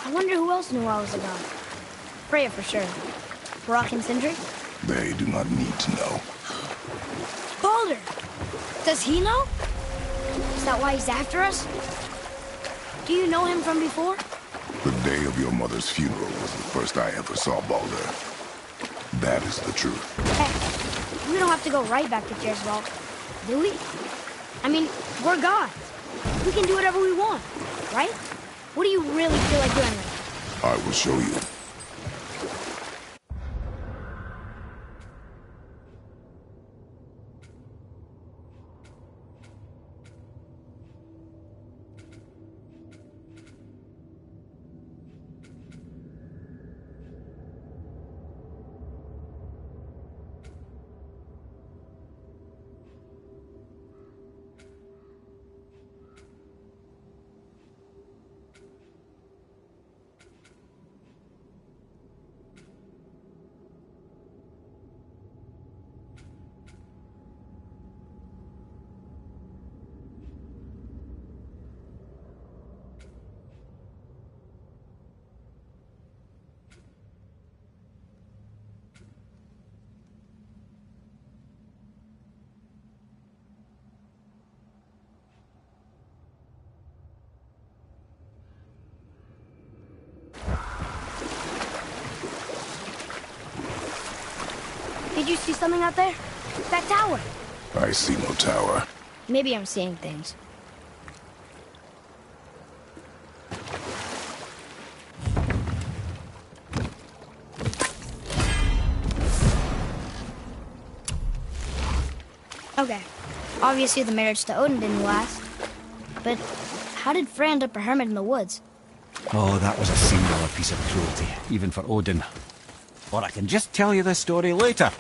S7: I wonder who else knew I was a god. Freya for sure. Brock and Sindri?
S2: They do not need to know.
S7: Baldur! Does he know? Is that why he's after us? Do you know him from before?
S2: The day of your mother's funeral was the first I ever saw Baldur. That is the truth.
S7: Hey, we don't have to go right back to Gerswald, do we? I mean, we're gods. We can do whatever we want, right? What do you really feel like doing right now?
S2: I will show you.
S7: you see something out there? That tower.
S2: I see no tower.
S7: Maybe I'm seeing things. Okay. Obviously the marriage to Odin didn't last. But how did Frey end up a hermit in the woods?
S1: Oh, that was a singular piece of cruelty, even for Odin. Or I can just tell you this story later.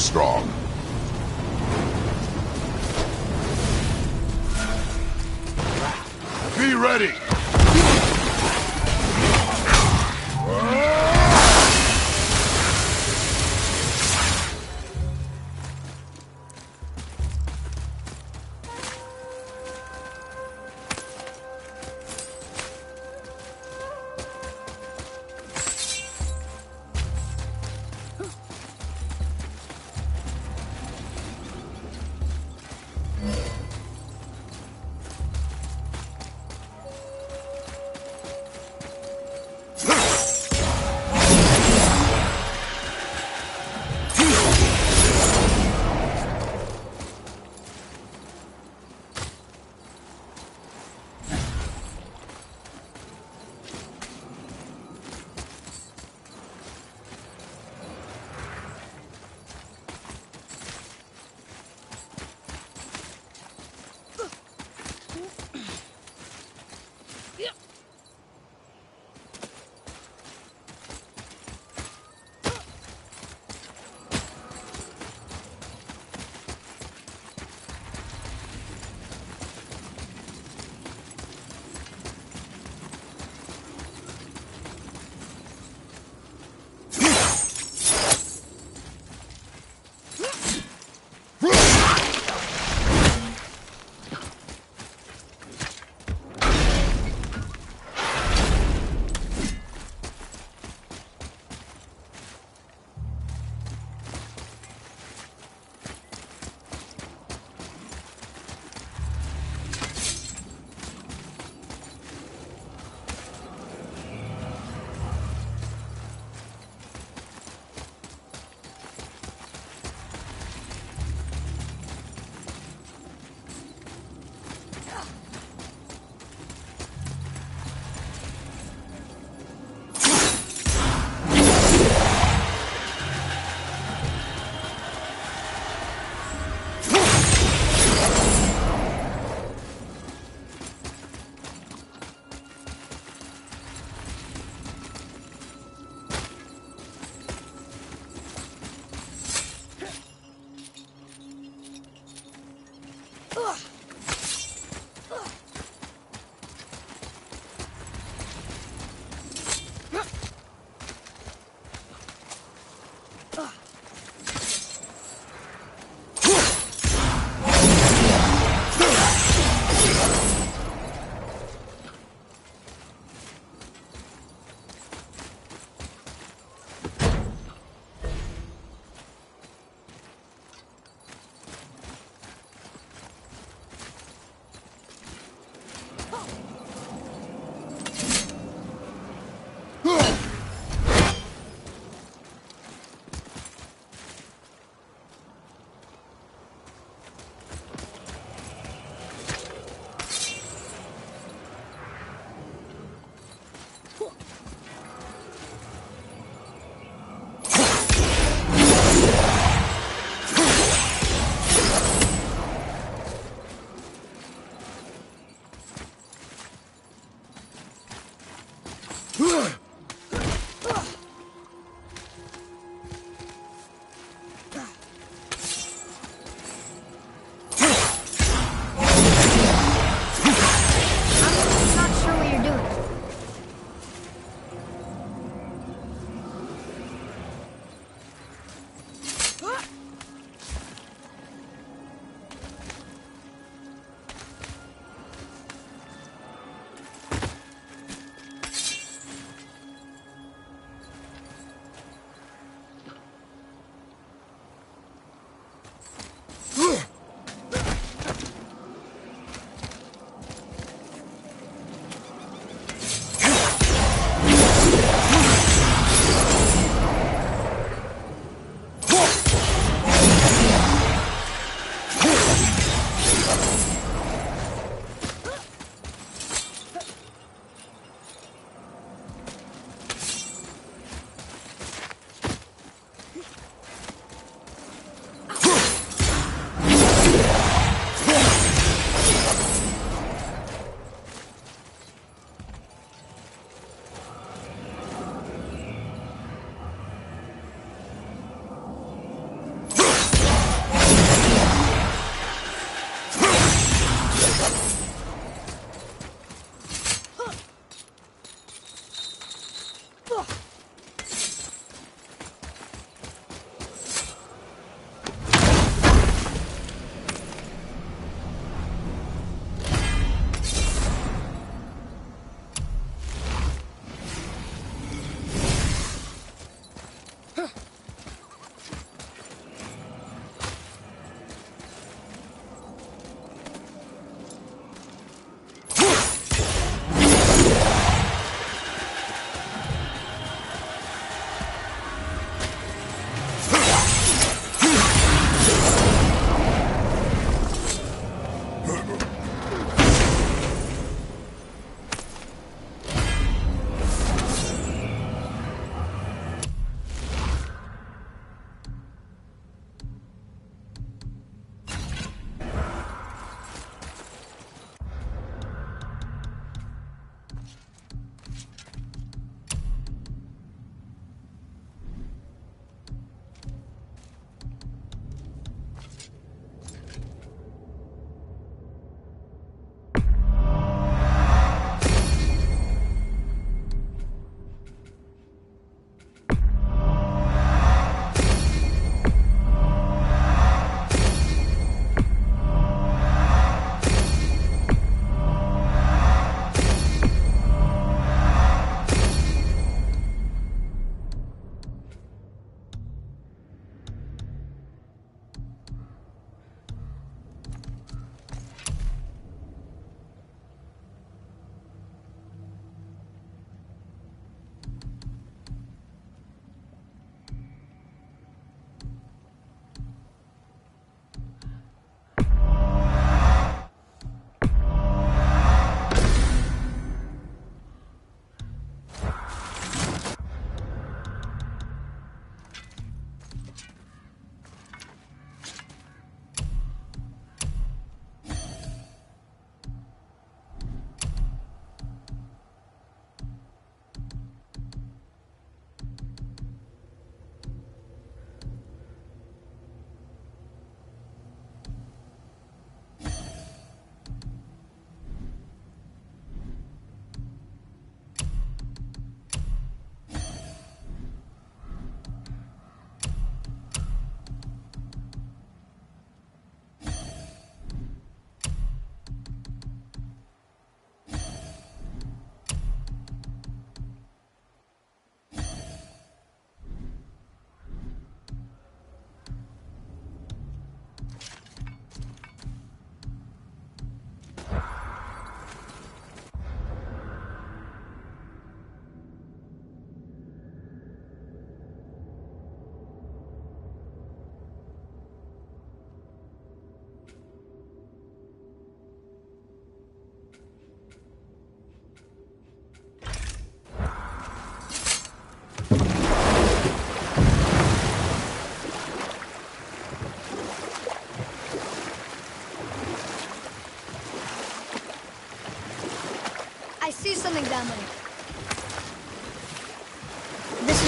S2: strong. Be ready!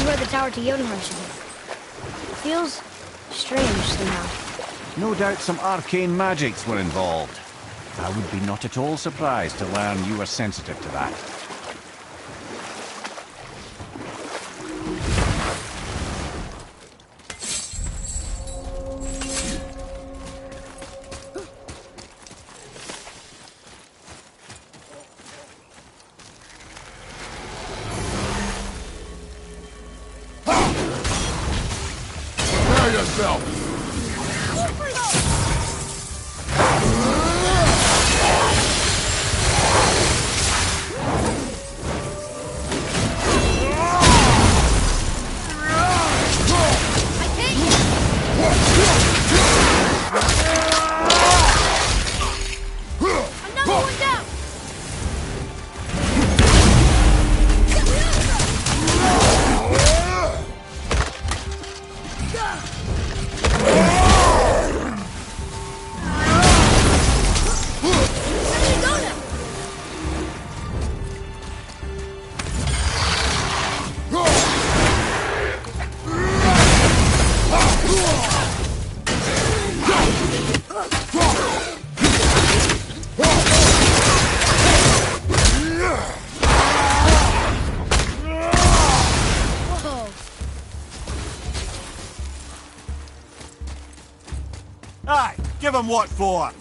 S7: is where the tower to Jotunheim should be. Feels strange somehow.
S1: No doubt some arcane magics were involved. I would be not at all surprised to learn you were sensitive to that.
S2: Prepare yourself!
S7: Another one down!
S1: Aye, give him what for!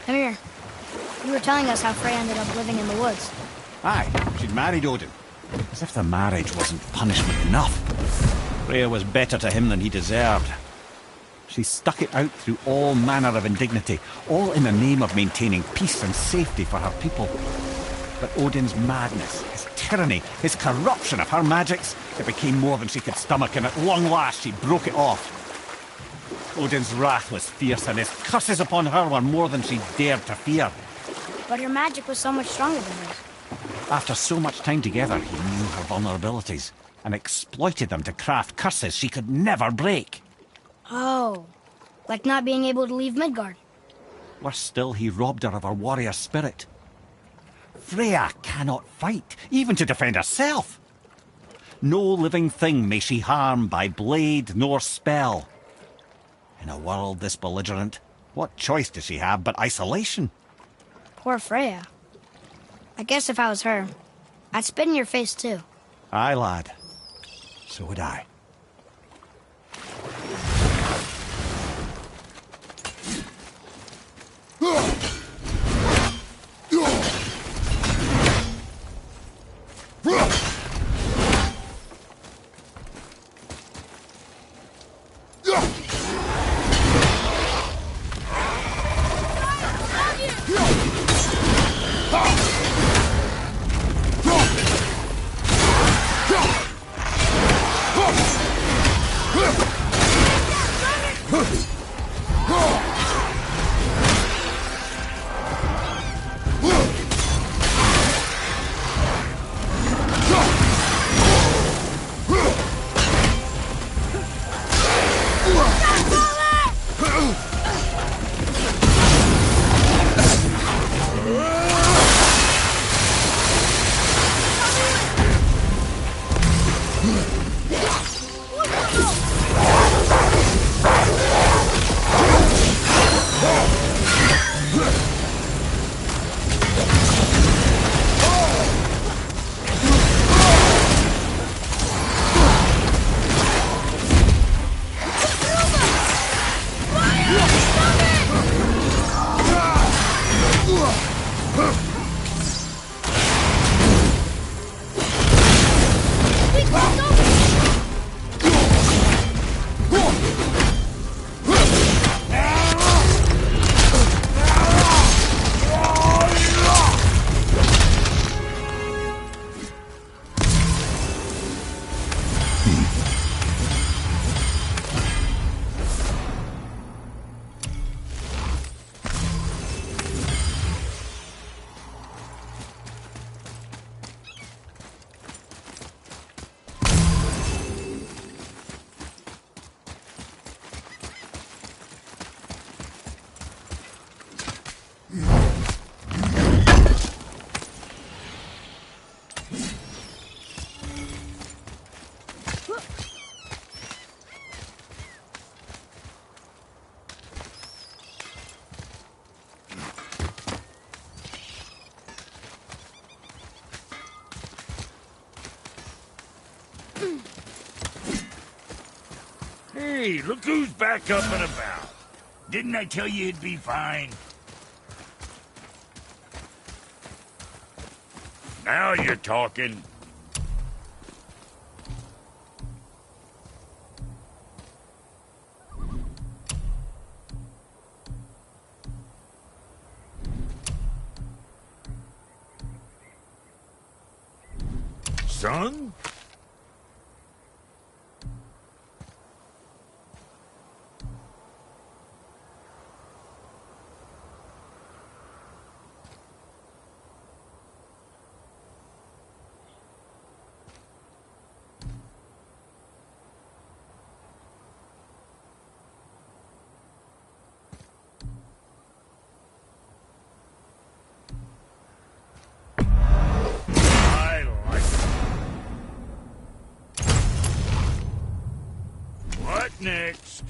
S7: Come here. You were telling us how Freya ended up living in the woods.
S1: Aye, she'd married Odin. As if the marriage wasn't punishment enough. Freya was better to him than he deserved. She stuck it out through all manner of indignity, all in the name of maintaining peace and safety for her people. But Odin's madness, his tyranny, his corruption of her magics, it became more than she could stomach, and at long last she broke it off. Odin's wrath was fierce, and his curses upon her were more than she dared to fear.
S7: But her magic was so much stronger than his.
S1: After so much time together, he knew her vulnerabilities, and exploited them to craft curses she could never break.
S7: Oh, like not being able to leave Midgard.
S1: Worse still, he robbed her of her warrior spirit. Freya cannot fight, even to defend herself. No living thing may she harm by blade nor spell. In a world this belligerent, what choice does she have but isolation?
S7: Poor Freya. I guess if I was her, I'd spit in your face too.
S1: Aye, lad. So would I.
S5: Hey, look who's back up and about. Didn't I tell you it'd be fine? Now you're talking. Son? Next.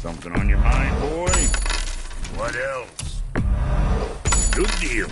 S6: Something on your mind, boy? What else? Good deal.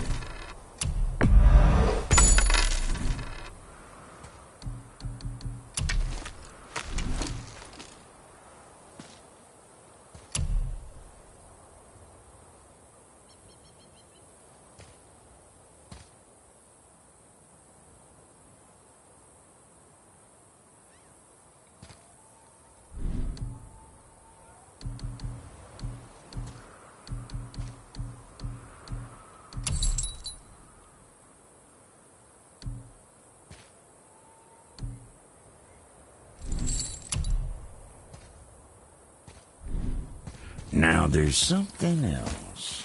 S6: Now there's something else.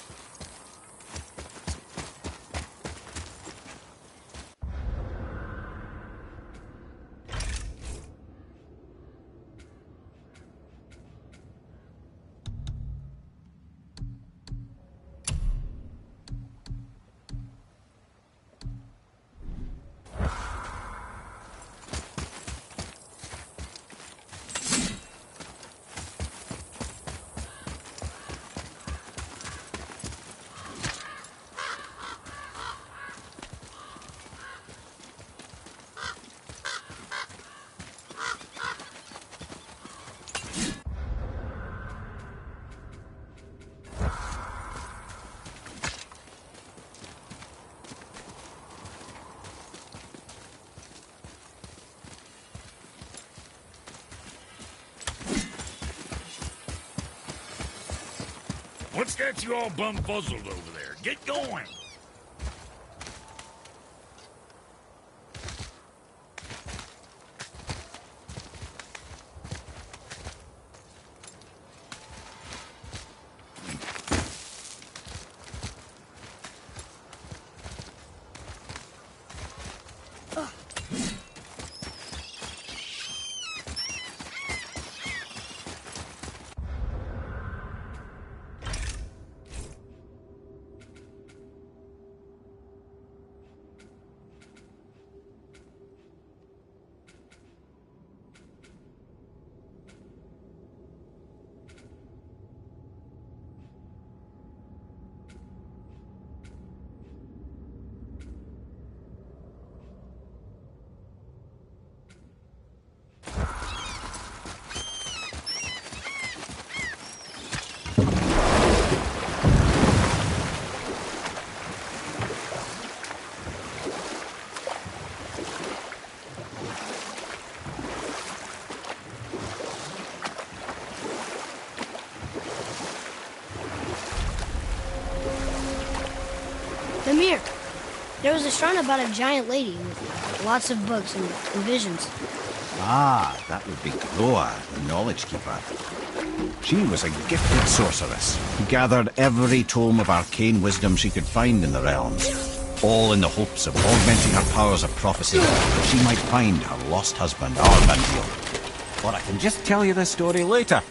S6: What's got you all bumfuzzled over there? Get going!
S7: Mimir, there was a shrine about a giant lady with lots of books and visions.
S1: Ah, that would be Groa, the Knowledge Keeper. She was a gifted sorceress who gathered every tome of arcane wisdom she could find in the realms, all in the hopes of augmenting her powers of prophecy that she might find her lost husband, Arvandil. Or I can just tell you this story later.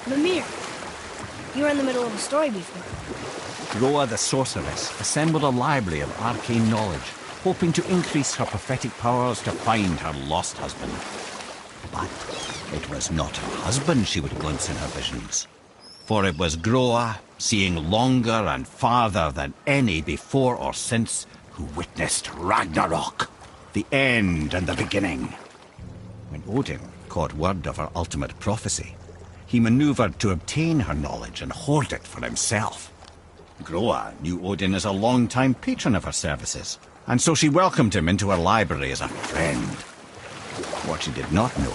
S7: Mimir, you were in the middle of a story before.
S1: Groa the sorceress assembled a library of arcane knowledge, hoping to increase her prophetic powers to find her lost husband. But it was not her husband she would glimpse in her visions. For it was Groa, seeing longer and farther than any before or since, who witnessed Ragnarok, the end and the beginning. When Odin caught word of her ultimate prophecy, he maneuvered to obtain her knowledge and hoard it for himself. Groa knew Odin as a long-time patron of her services, and so she welcomed him into her library as a friend. What she did not know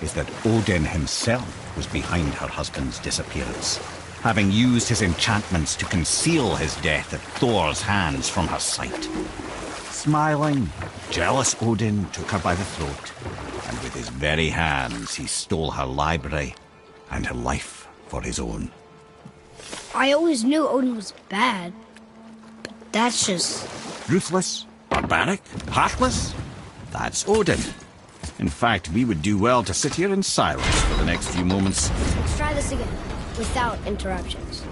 S1: is that Odin himself was behind her husband's disappearance, having used his enchantments to conceal his death at Thor's hands from her sight. Smiling, jealous Odin took her by the throat, and with his very hands he stole her library and her life for his own.
S7: I always knew Odin was bad, but that's just...
S1: Ruthless, barbaric, heartless? That's Odin. In fact, we would do well to sit here in silence for the next few moments.
S7: Let's try this again, without interruptions.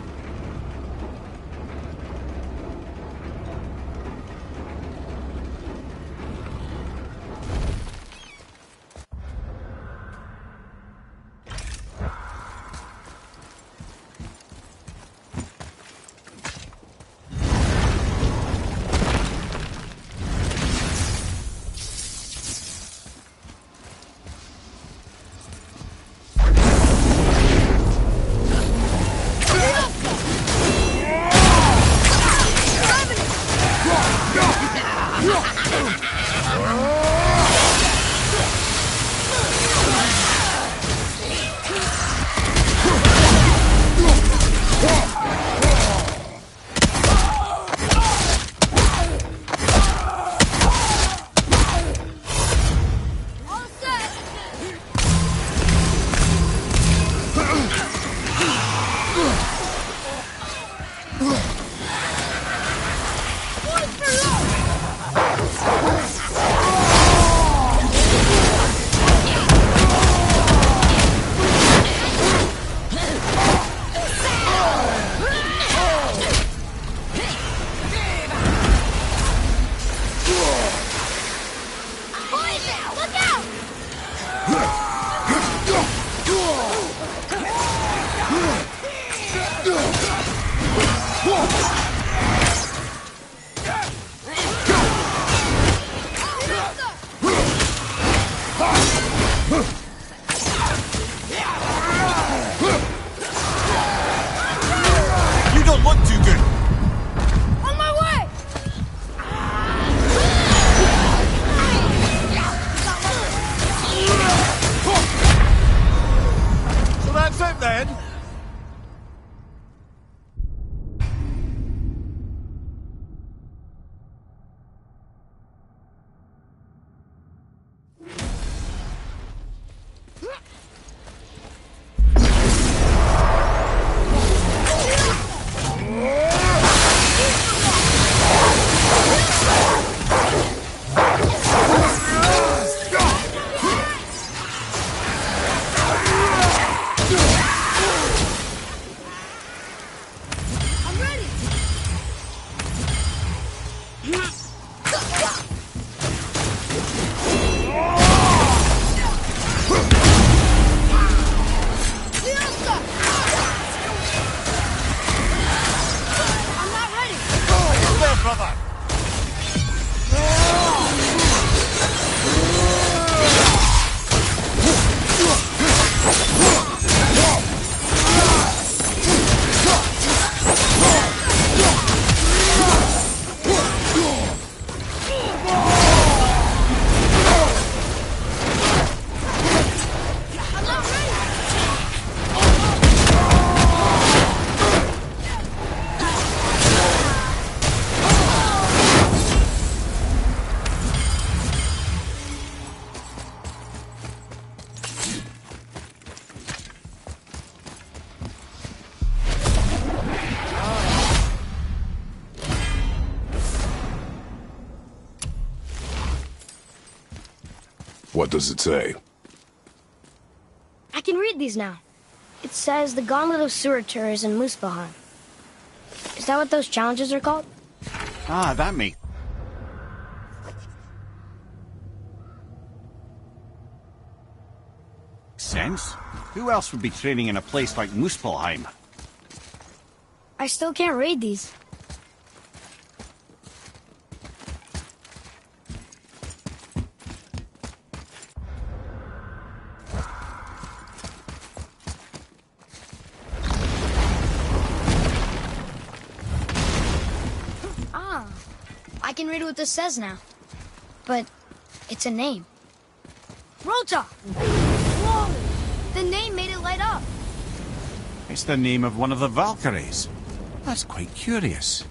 S5: him then!
S2: What does it say?
S7: I can read these now. It says the Gauntlet of Surtur is in Muspelheim. Is that what those challenges are called?
S1: Ah, that makes sense. Who else would be training in a place like Muspelheim?
S7: I still can't read these. I can read what this says now. But it's a name. Rota! Whoa! The name made it light up.
S1: It's the name of one of the Valkyries. That's quite curious.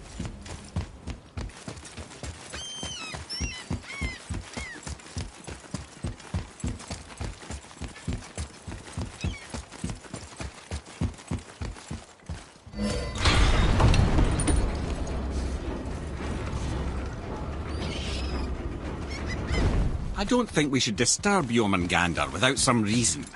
S1: I don't think we should disturb Jormungandr without some reason.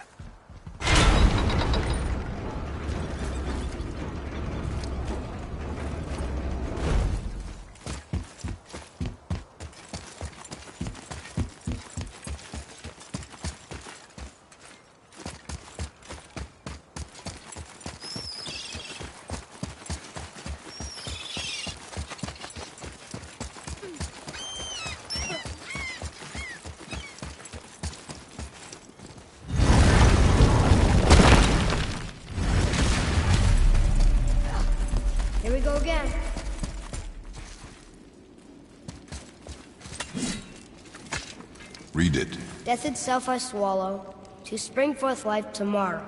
S7: Here we go again.
S2: Read it.
S7: Death itself I swallow, to spring forth life tomorrow.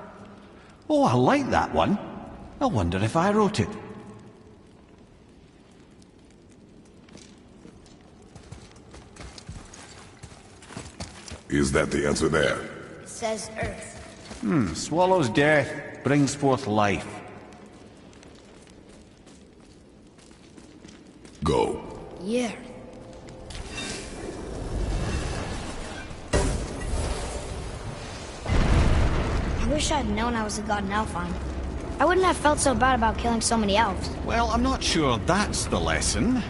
S1: Oh, I like that one. I wonder if I wrote it.
S2: Is that the answer there?
S7: It says Earth.
S1: Swallows death, brings forth life.
S2: Go.
S7: Yeah. I wish I'd known I was a god in Alfheim. I wouldn't have felt so bad about killing so many elves.
S1: Well, I'm not sure that's the lesson.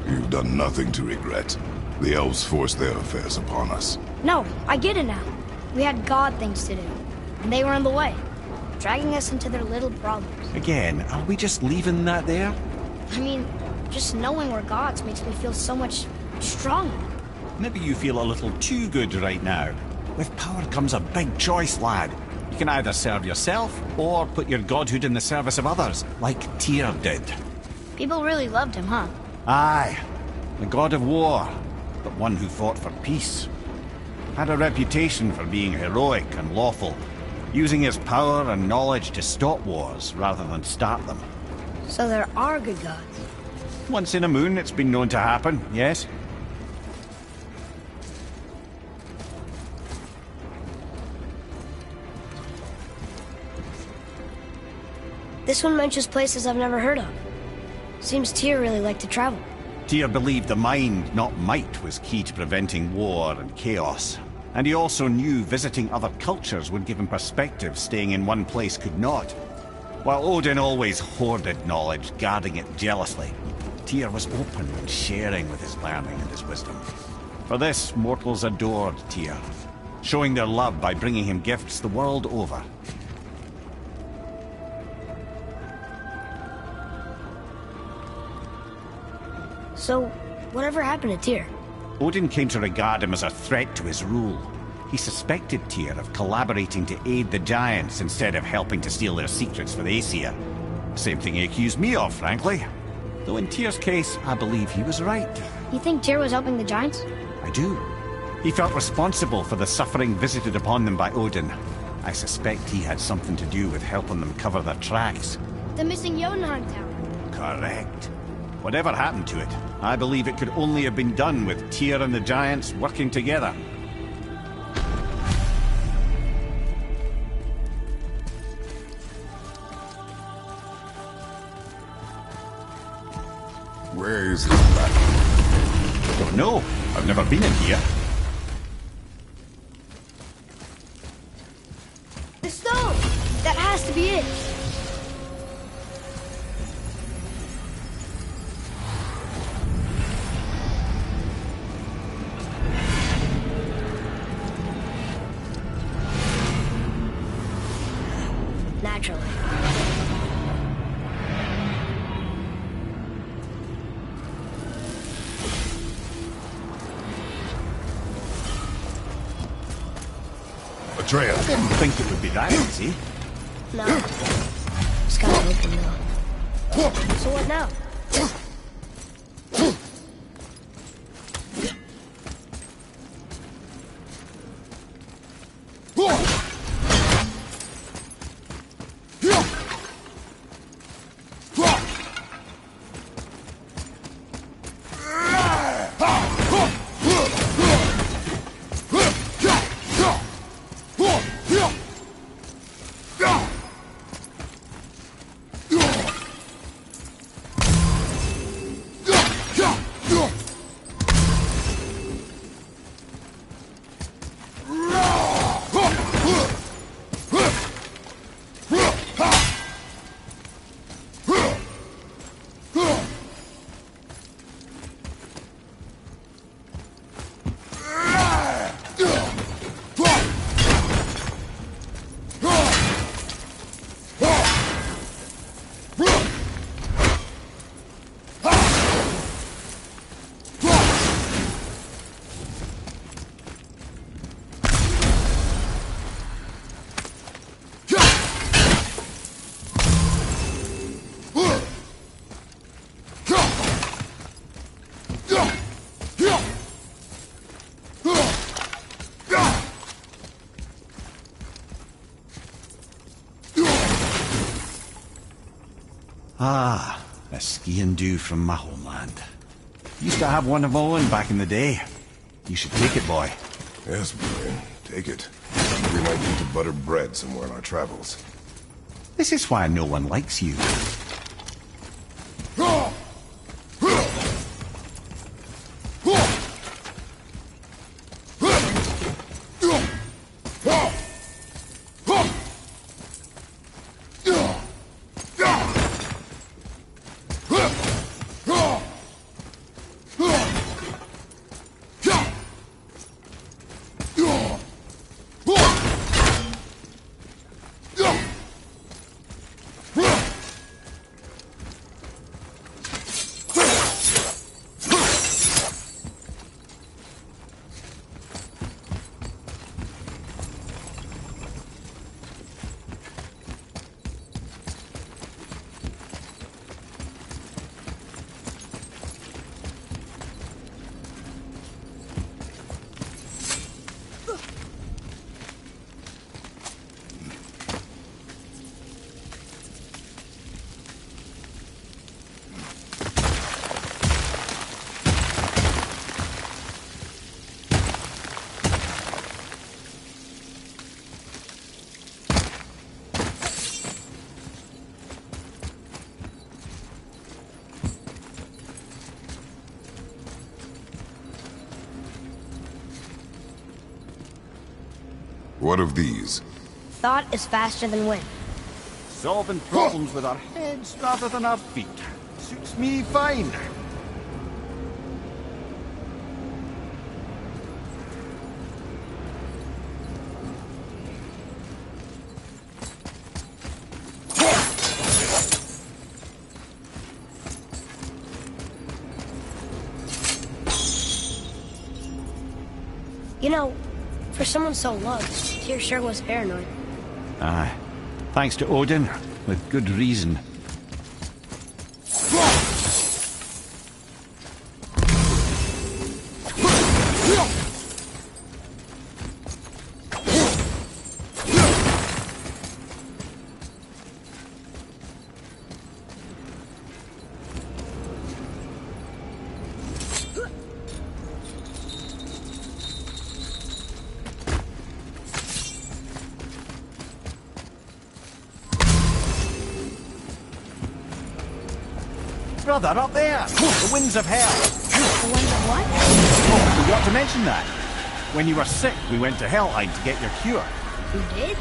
S2: You've done nothing to regret. The elves forced their affairs upon us.
S7: No, I get it now. We had god things to do, and they were in the way, dragging us into their little problems.
S1: Again, are we just leaving that there?
S7: I mean, just knowing we're gods makes me feel so much stronger.
S1: Maybe you feel a little too good right now. With power comes a big choice, lad. You can either serve yourself, or put your godhood in the service of others, like Tyr did.
S7: People really loved him, huh?
S1: Aye, the god of war, but one who fought for peace. Had a reputation for being heroic and lawful, using his power and knowledge to stop wars rather than start them.
S7: So there are good gods.
S1: Once in a moon, it's been known to happen, yes?
S7: This one mentions places I've never heard of. Seems Tyr really liked to travel.
S1: Tyr believed the mind, not might, was key to preventing war and chaos. And he also knew visiting other cultures would give him perspective staying in one place could not. While Odin always hoarded knowledge, guarding it jealously, Tyr was open and sharing with his learning and his wisdom. For this, mortals adored Tyr, showing their love by bringing him gifts the world over.
S7: So, whatever happened to Tyr?
S1: Odin came to regard him as a threat to his rule. He suspected Tyr of collaborating to aid the Giants instead of helping to steal their secrets for the Aesir. Same thing he accused me of, frankly. Though in Tyr's case, I believe he was right.
S7: You think Tyr was helping the Giants?
S1: I do. He felt responsible for the suffering visited upon them by Odin. I suspect he had something to do with helping them cover their tracks.
S7: The missing Jotunheim Tower.
S1: Correct. Whatever happened to it, I believe it could only have been done with Tyr and the Giants working together.
S2: Where is this battle?
S1: Don't know. I've never been in here.
S7: The stone! That has to be it! Naturally.
S2: Atreus.
S1: I didn't think it would be that easy.
S7: No. It's gotta open though. So what now?
S1: Ah, a ski and do from my homeland. Used to have one of my own back in the day. You should take it, boy.
S2: Yes, boy. Take it. We might need to butter bread somewhere on our travels.
S1: This is why no one likes you.
S2: What of these?
S7: Thought is faster than wind.
S1: Solving problems with our heads rather than our feet. Suits me fine.
S7: You know, for someone so loved, Tyr sure was paranoid.
S1: Aye. Thanks to Odin, with good reason. Brother, up there! The winds of hell!
S7: The ones of what?
S1: Oh, forgot to mention that. When you were sick, we went to Helheim to get your cure.
S7: You did?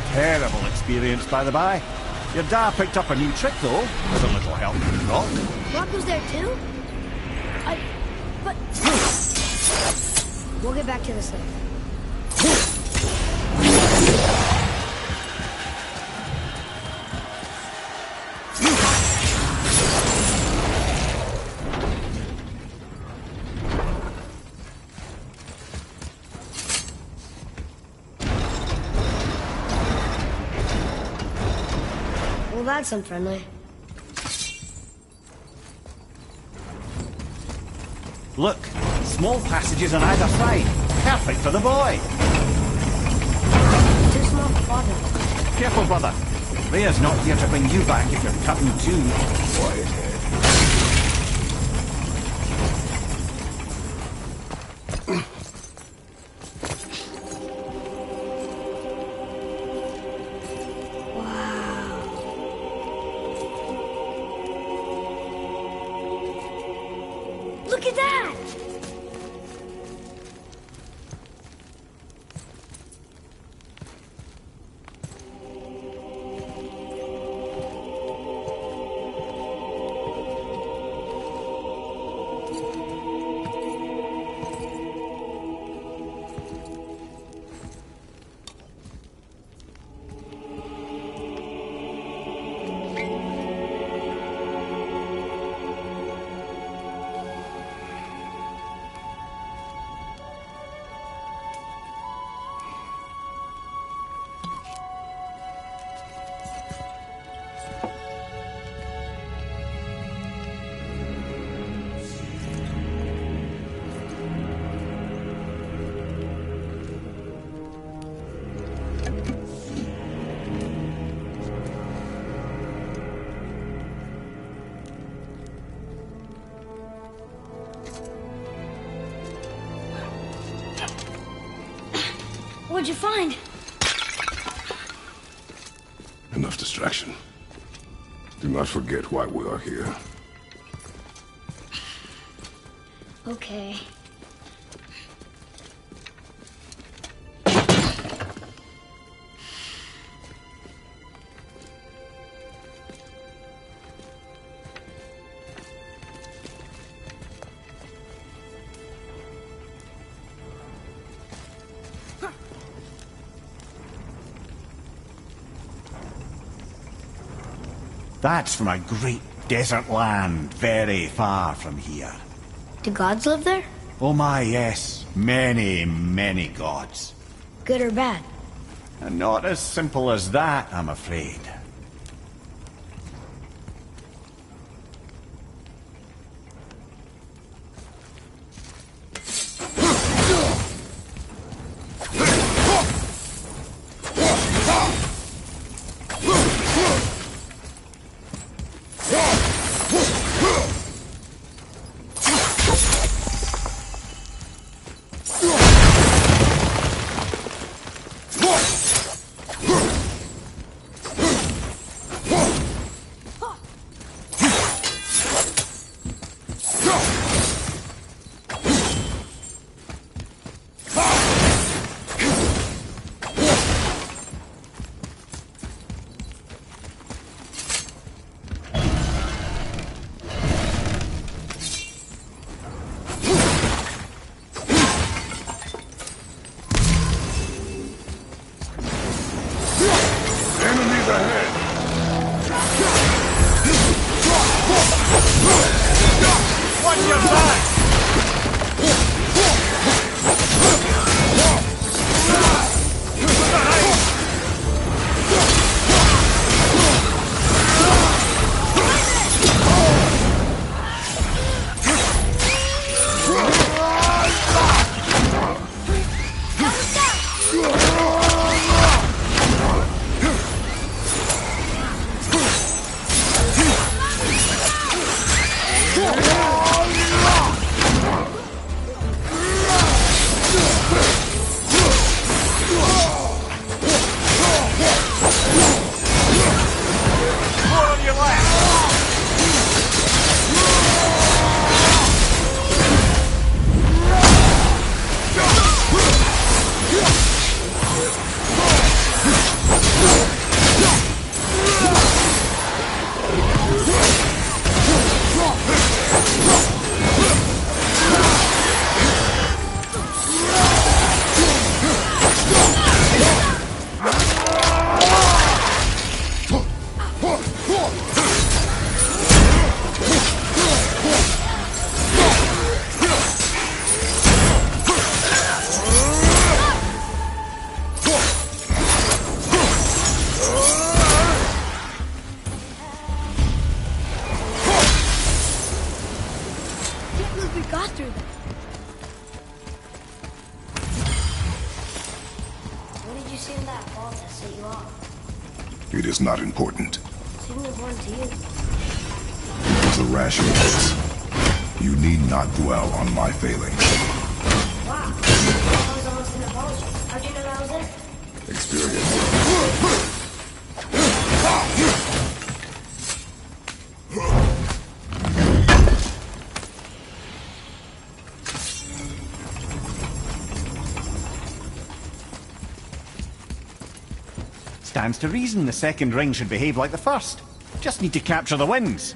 S1: Terrible experience, by the by. Your dad picked up a new trick, though, with a little help from Rock.
S7: Rock was there too? But... We'll get back to this later. Well, that's unfriendly.
S1: Look, small passages on either side. Perfect for the boy.
S7: Too small for father.
S1: Careful, brother. Rhea's not here to bring you back if you're cutting too.
S2: Quiet head.
S7: Look at that! What'd you find?
S2: Enough distraction. Do not forget why we are here.
S7: Okay.
S1: That's from a great desert land very far from here.
S7: Do gods live there?
S1: Oh my, yes. Many, many gods.
S7: Good or bad?
S1: And not as simple as that, I'm afraid.
S2: ahead!
S5: Watch your back!
S7: We got through them. What did you see in that vault that set you off?
S2: It is not important.
S7: Seemed important to you.
S2: It was a rash of hits. You need not dwell on my failings.
S7: Wow. That was almost an apology. How'd you know that was it?
S2: Experience.
S1: Stands to reason the second ring should behave like the first. Just need to capture the winds.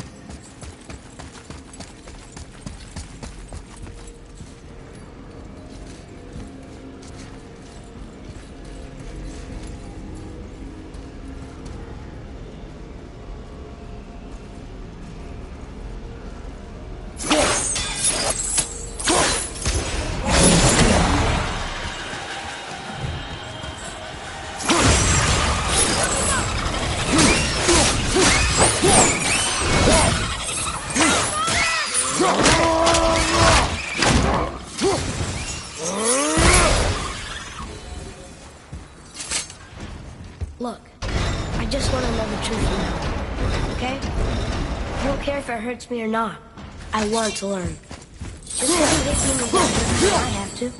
S7: Look, I just want to know the truth now, okay? I don't care if it hurts me or not. I want to learn. Just because you hate me doesn't mean I have to.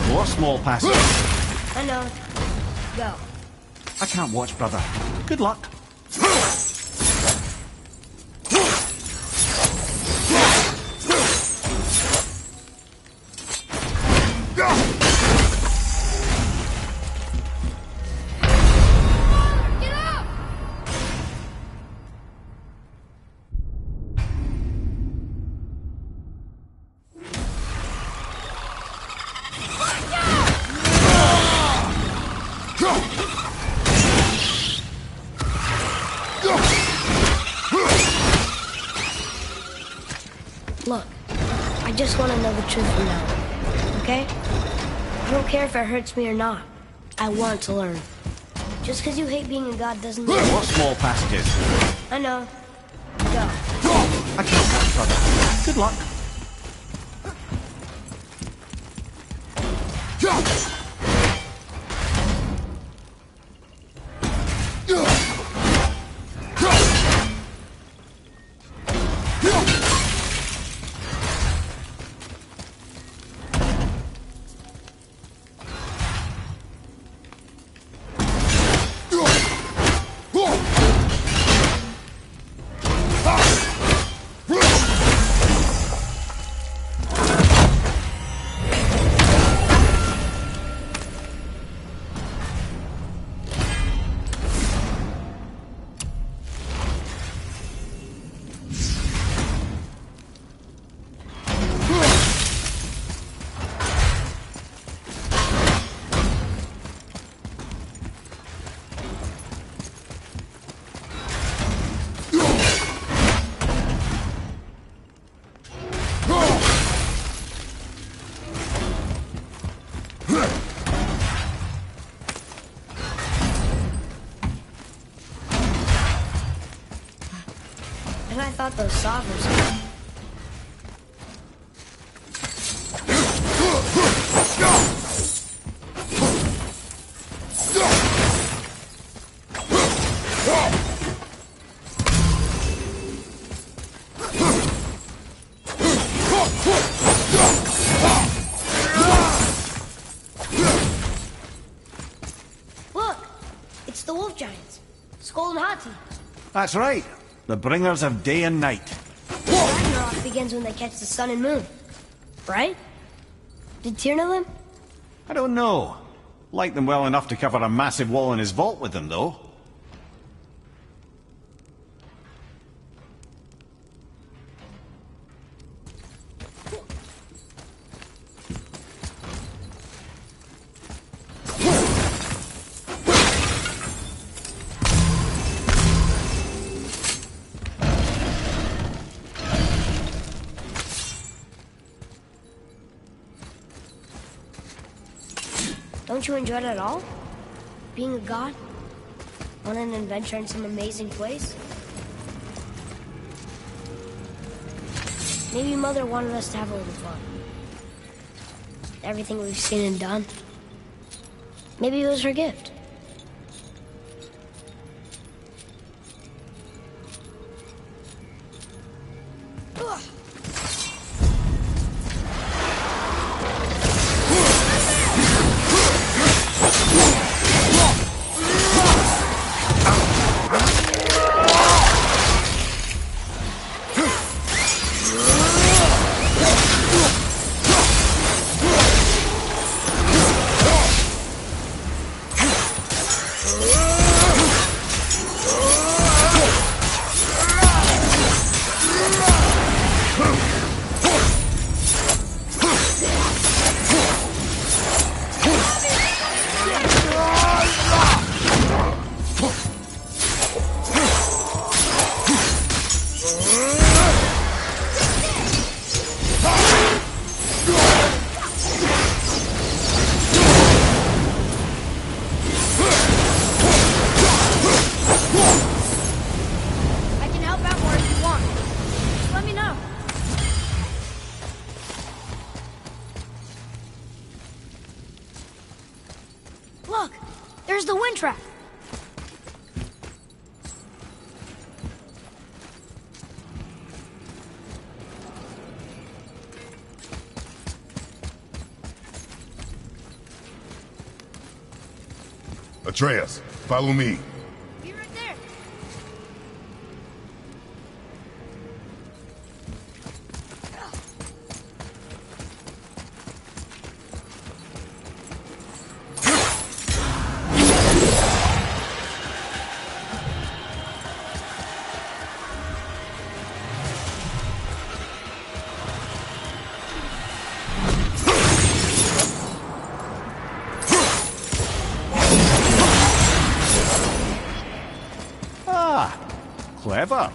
S1: More small passes.
S7: I know. Go.
S1: I can't watch, brother. Good luck.
S7: Look, I just want to know the truth from now, okay? I don't care if it hurts me or not. I want to learn. Just because you hate being a god doesn't mean...
S1: More small passages.
S7: I know. Go.
S1: I can't watch, brother. Good luck.
S7: And I thought those sovereigns... Look! It's the wolf giants. Skull and Hati.
S1: That's right. The bringers of day and night.
S7: Ragnarok begins when they catch the sun and moon. Right? Did Tyr know them?
S1: I don't know. Like them well enough to cover a massive wall in his vault with them, though.
S7: Don't you enjoy it at all? Being a god? On an adventure in some amazing place? Maybe Mother wanted us to have a little fun. Everything we've seen and done. Maybe it was her gift. Look! There's the wind trap!
S2: Atreus, follow me.
S7: Be right there!
S1: Clever.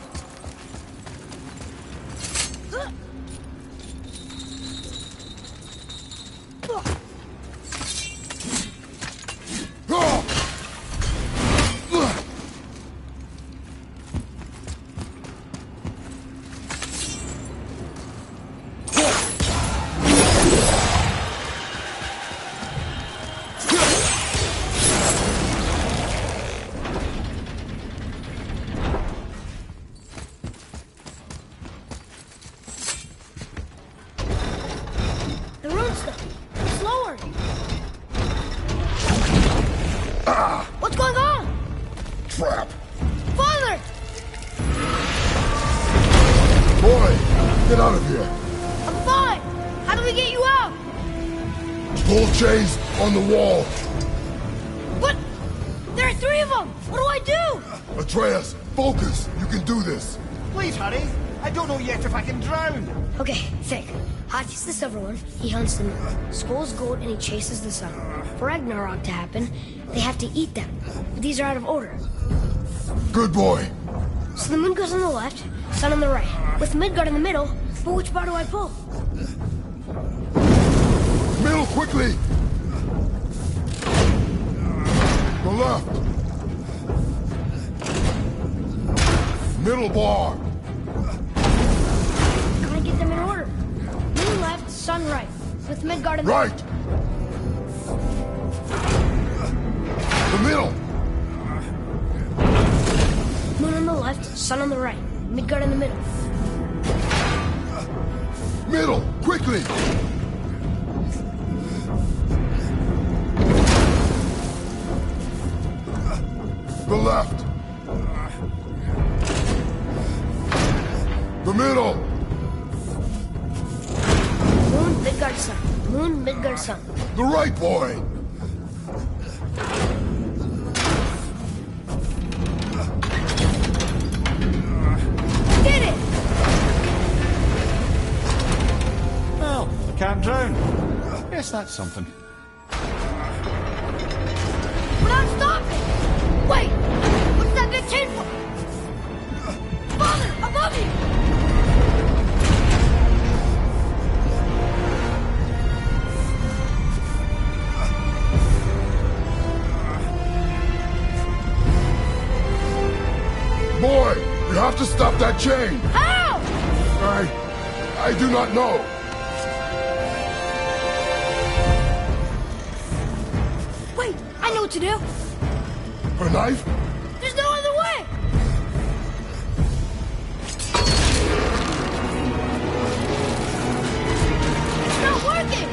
S2: Gold chains on the wall.
S7: But there are 3 of them! What do I do?
S2: Atreus, focus! You can do this!
S9: Please hurry. I don't know yet if I can drown.
S7: Okay, think. Hati's the silver one. He hunts the moon. Skull's gold and he chases the sun. For Ragnarok to happen, they have to eat them. But these are out of order.
S2: Good boy.
S7: So the moon goes on the left, sun on the right. With Midgard in the middle, but which bar do I pull?
S2: Middle, quickly! The left. Middle bar.
S7: Gotta get them in order. Moon left, sun right. With Midgard in the
S2: Right. The middle.
S7: Moon on the left, sun on the right. Midgard in the middle.
S2: Middle, quickly! The left. The middle.
S7: Moon, Midgard, sun. Moon, Midgard, sun.
S2: The right, boy.
S7: Did it!
S1: Well, I can't drown. Yes, that's something.
S7: We're not stopping! Wait! What's that big chain for? Father, above you!
S2: Boy, you have to stop that chain.
S7: How?
S2: I do not know.
S7: Wait, I know what to do.
S2: A knife?
S7: There's no other way! It's not working!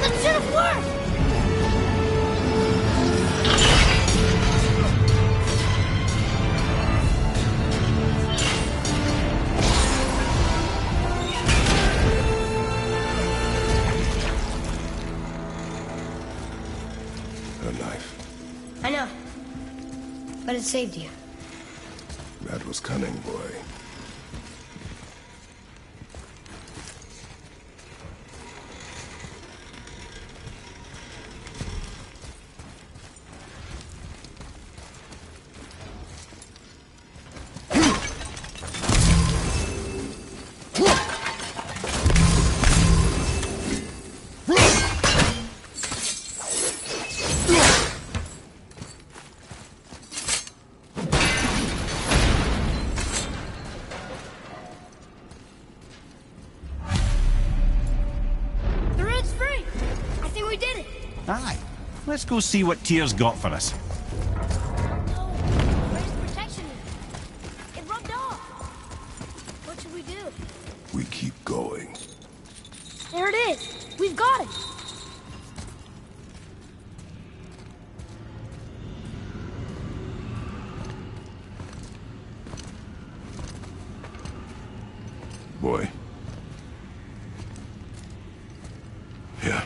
S7: That should have worked!
S2: A knife.
S7: I know. But it saved you.
S2: That was cunning, boy.
S7: The road's free! I think we did it!
S1: Aye. Let's go see what Tyr's got for us.
S7: No, where's the protection? It rubbed off! What should we do?
S2: We keep going.
S7: There it is! We've got it!
S2: Boy. Yeah.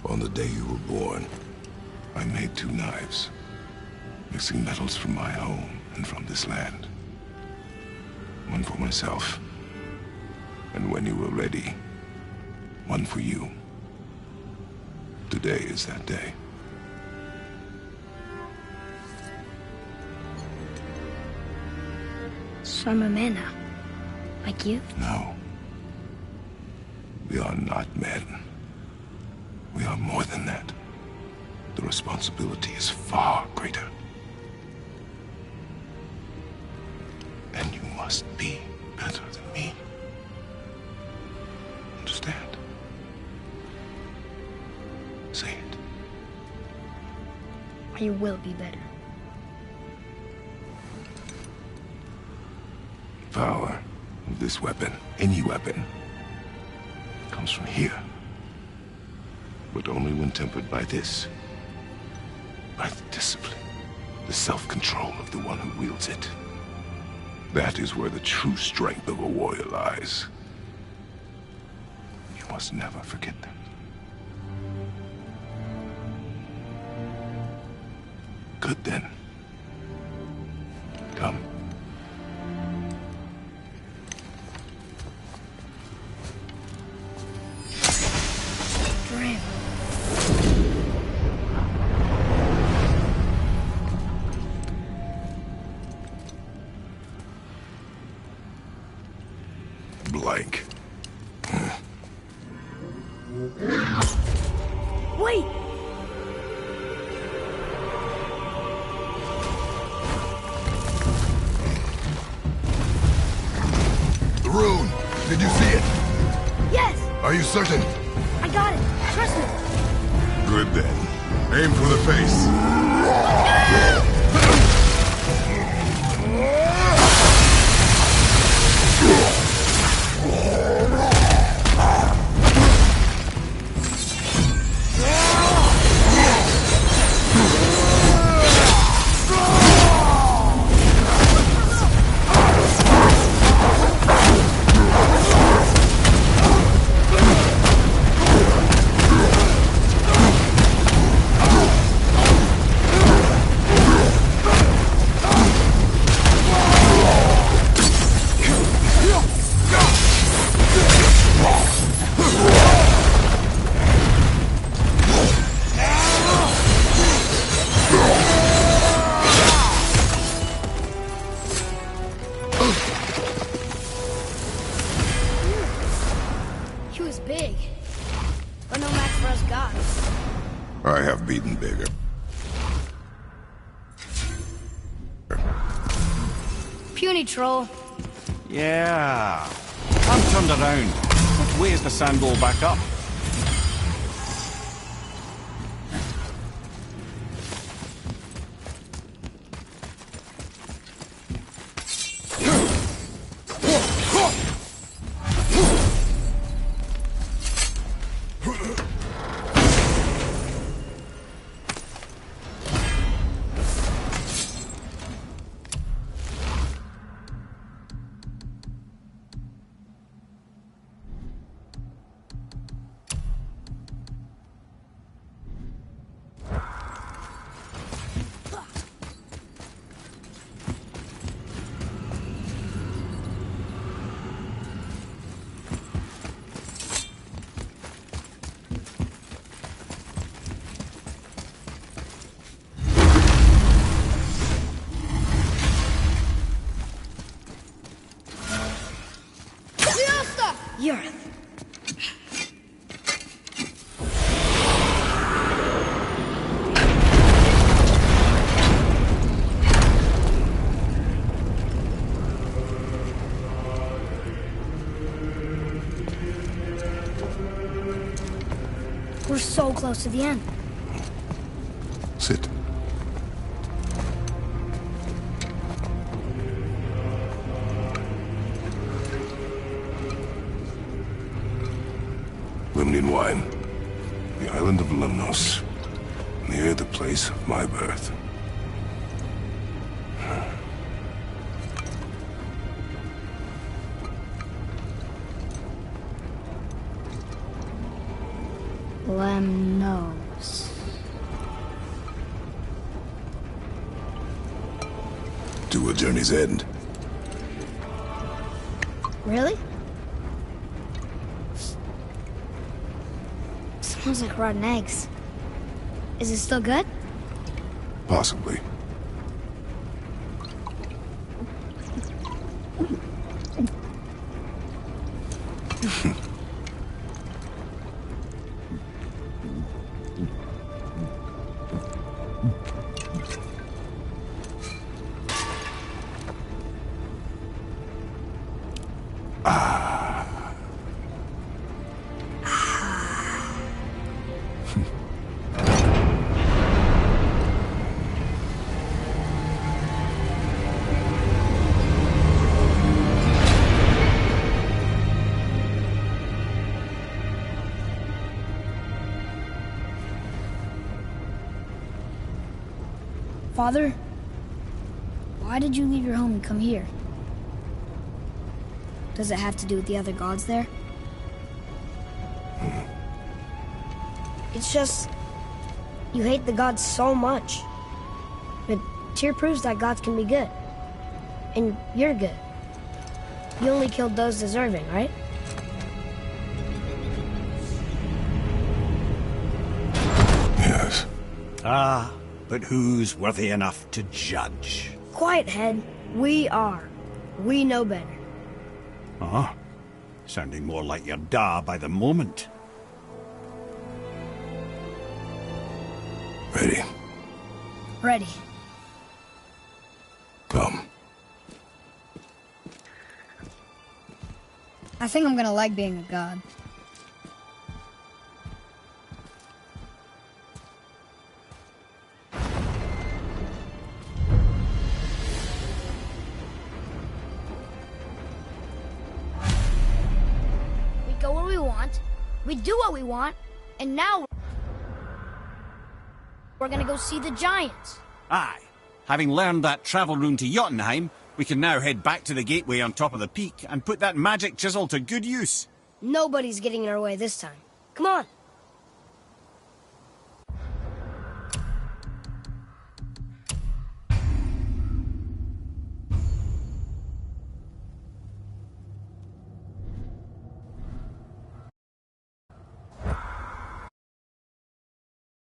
S2: On the day you were born, I made 2 knives, mixing metals from my home and from this land. One for myself, and when you were ready, one for you. Today is that day.
S7: So I'm a man now. Like you?
S2: No. We are not men. We are more than that. The responsibility is far greater. And you must be better than me. Understand? Say it.
S7: I will be better.
S2: Power of this weapon, any weapon, comes from here. But only when tempered by this. By the discipline, the self-control of the one who wields it. That is where the true strength of a warrior lies. must never forget them. Good then. Come.
S7: Dream.
S2: Blank.
S7: Wait!
S2: The rune! Did you see it?
S7: Yes!
S2: Are you certain?
S7: I got it! Trust me!
S2: Good then. Aim for the face.
S7: He was big. But no match for us gods.
S2: I have beaten bigger.
S7: Puny troll.
S1: Yeah. I'm turned around. Which way is the sandball back up?
S7: Yurith. We're so close to the end.
S2: Sit. Limnian wine. The island of Lemnos. Near the place of my birth.
S7: Lemnos.
S2: To a journey's end.
S7: Really? Smells like rotten eggs. Is it still good?
S2: Possibly.
S7: Father, why did you leave your home and come here? Does it have to do with the other gods there?
S10: It's just... you hate the gods so much. But Tyr proves that gods can be good. And you're good. You only killed those deserving, right?
S2: Yes.
S1: Ah, but who's worthy enough to judge?
S10: Quiet, head. We are. We know better.
S1: Uh-huh. Sounding more like your da by the moment.
S2: Ready?
S10: Ready.
S2: Come.
S10: I think I'm gonna like being a god.
S7: We go where we want, we do what we want, and now we're gonna go see the giants.
S1: Aye. Having learned that travel rune to Jotunheim, we can now head back to the gateway on top of the peak and put that magic chisel to good use.
S10: Nobody's getting in our way this time. Come on.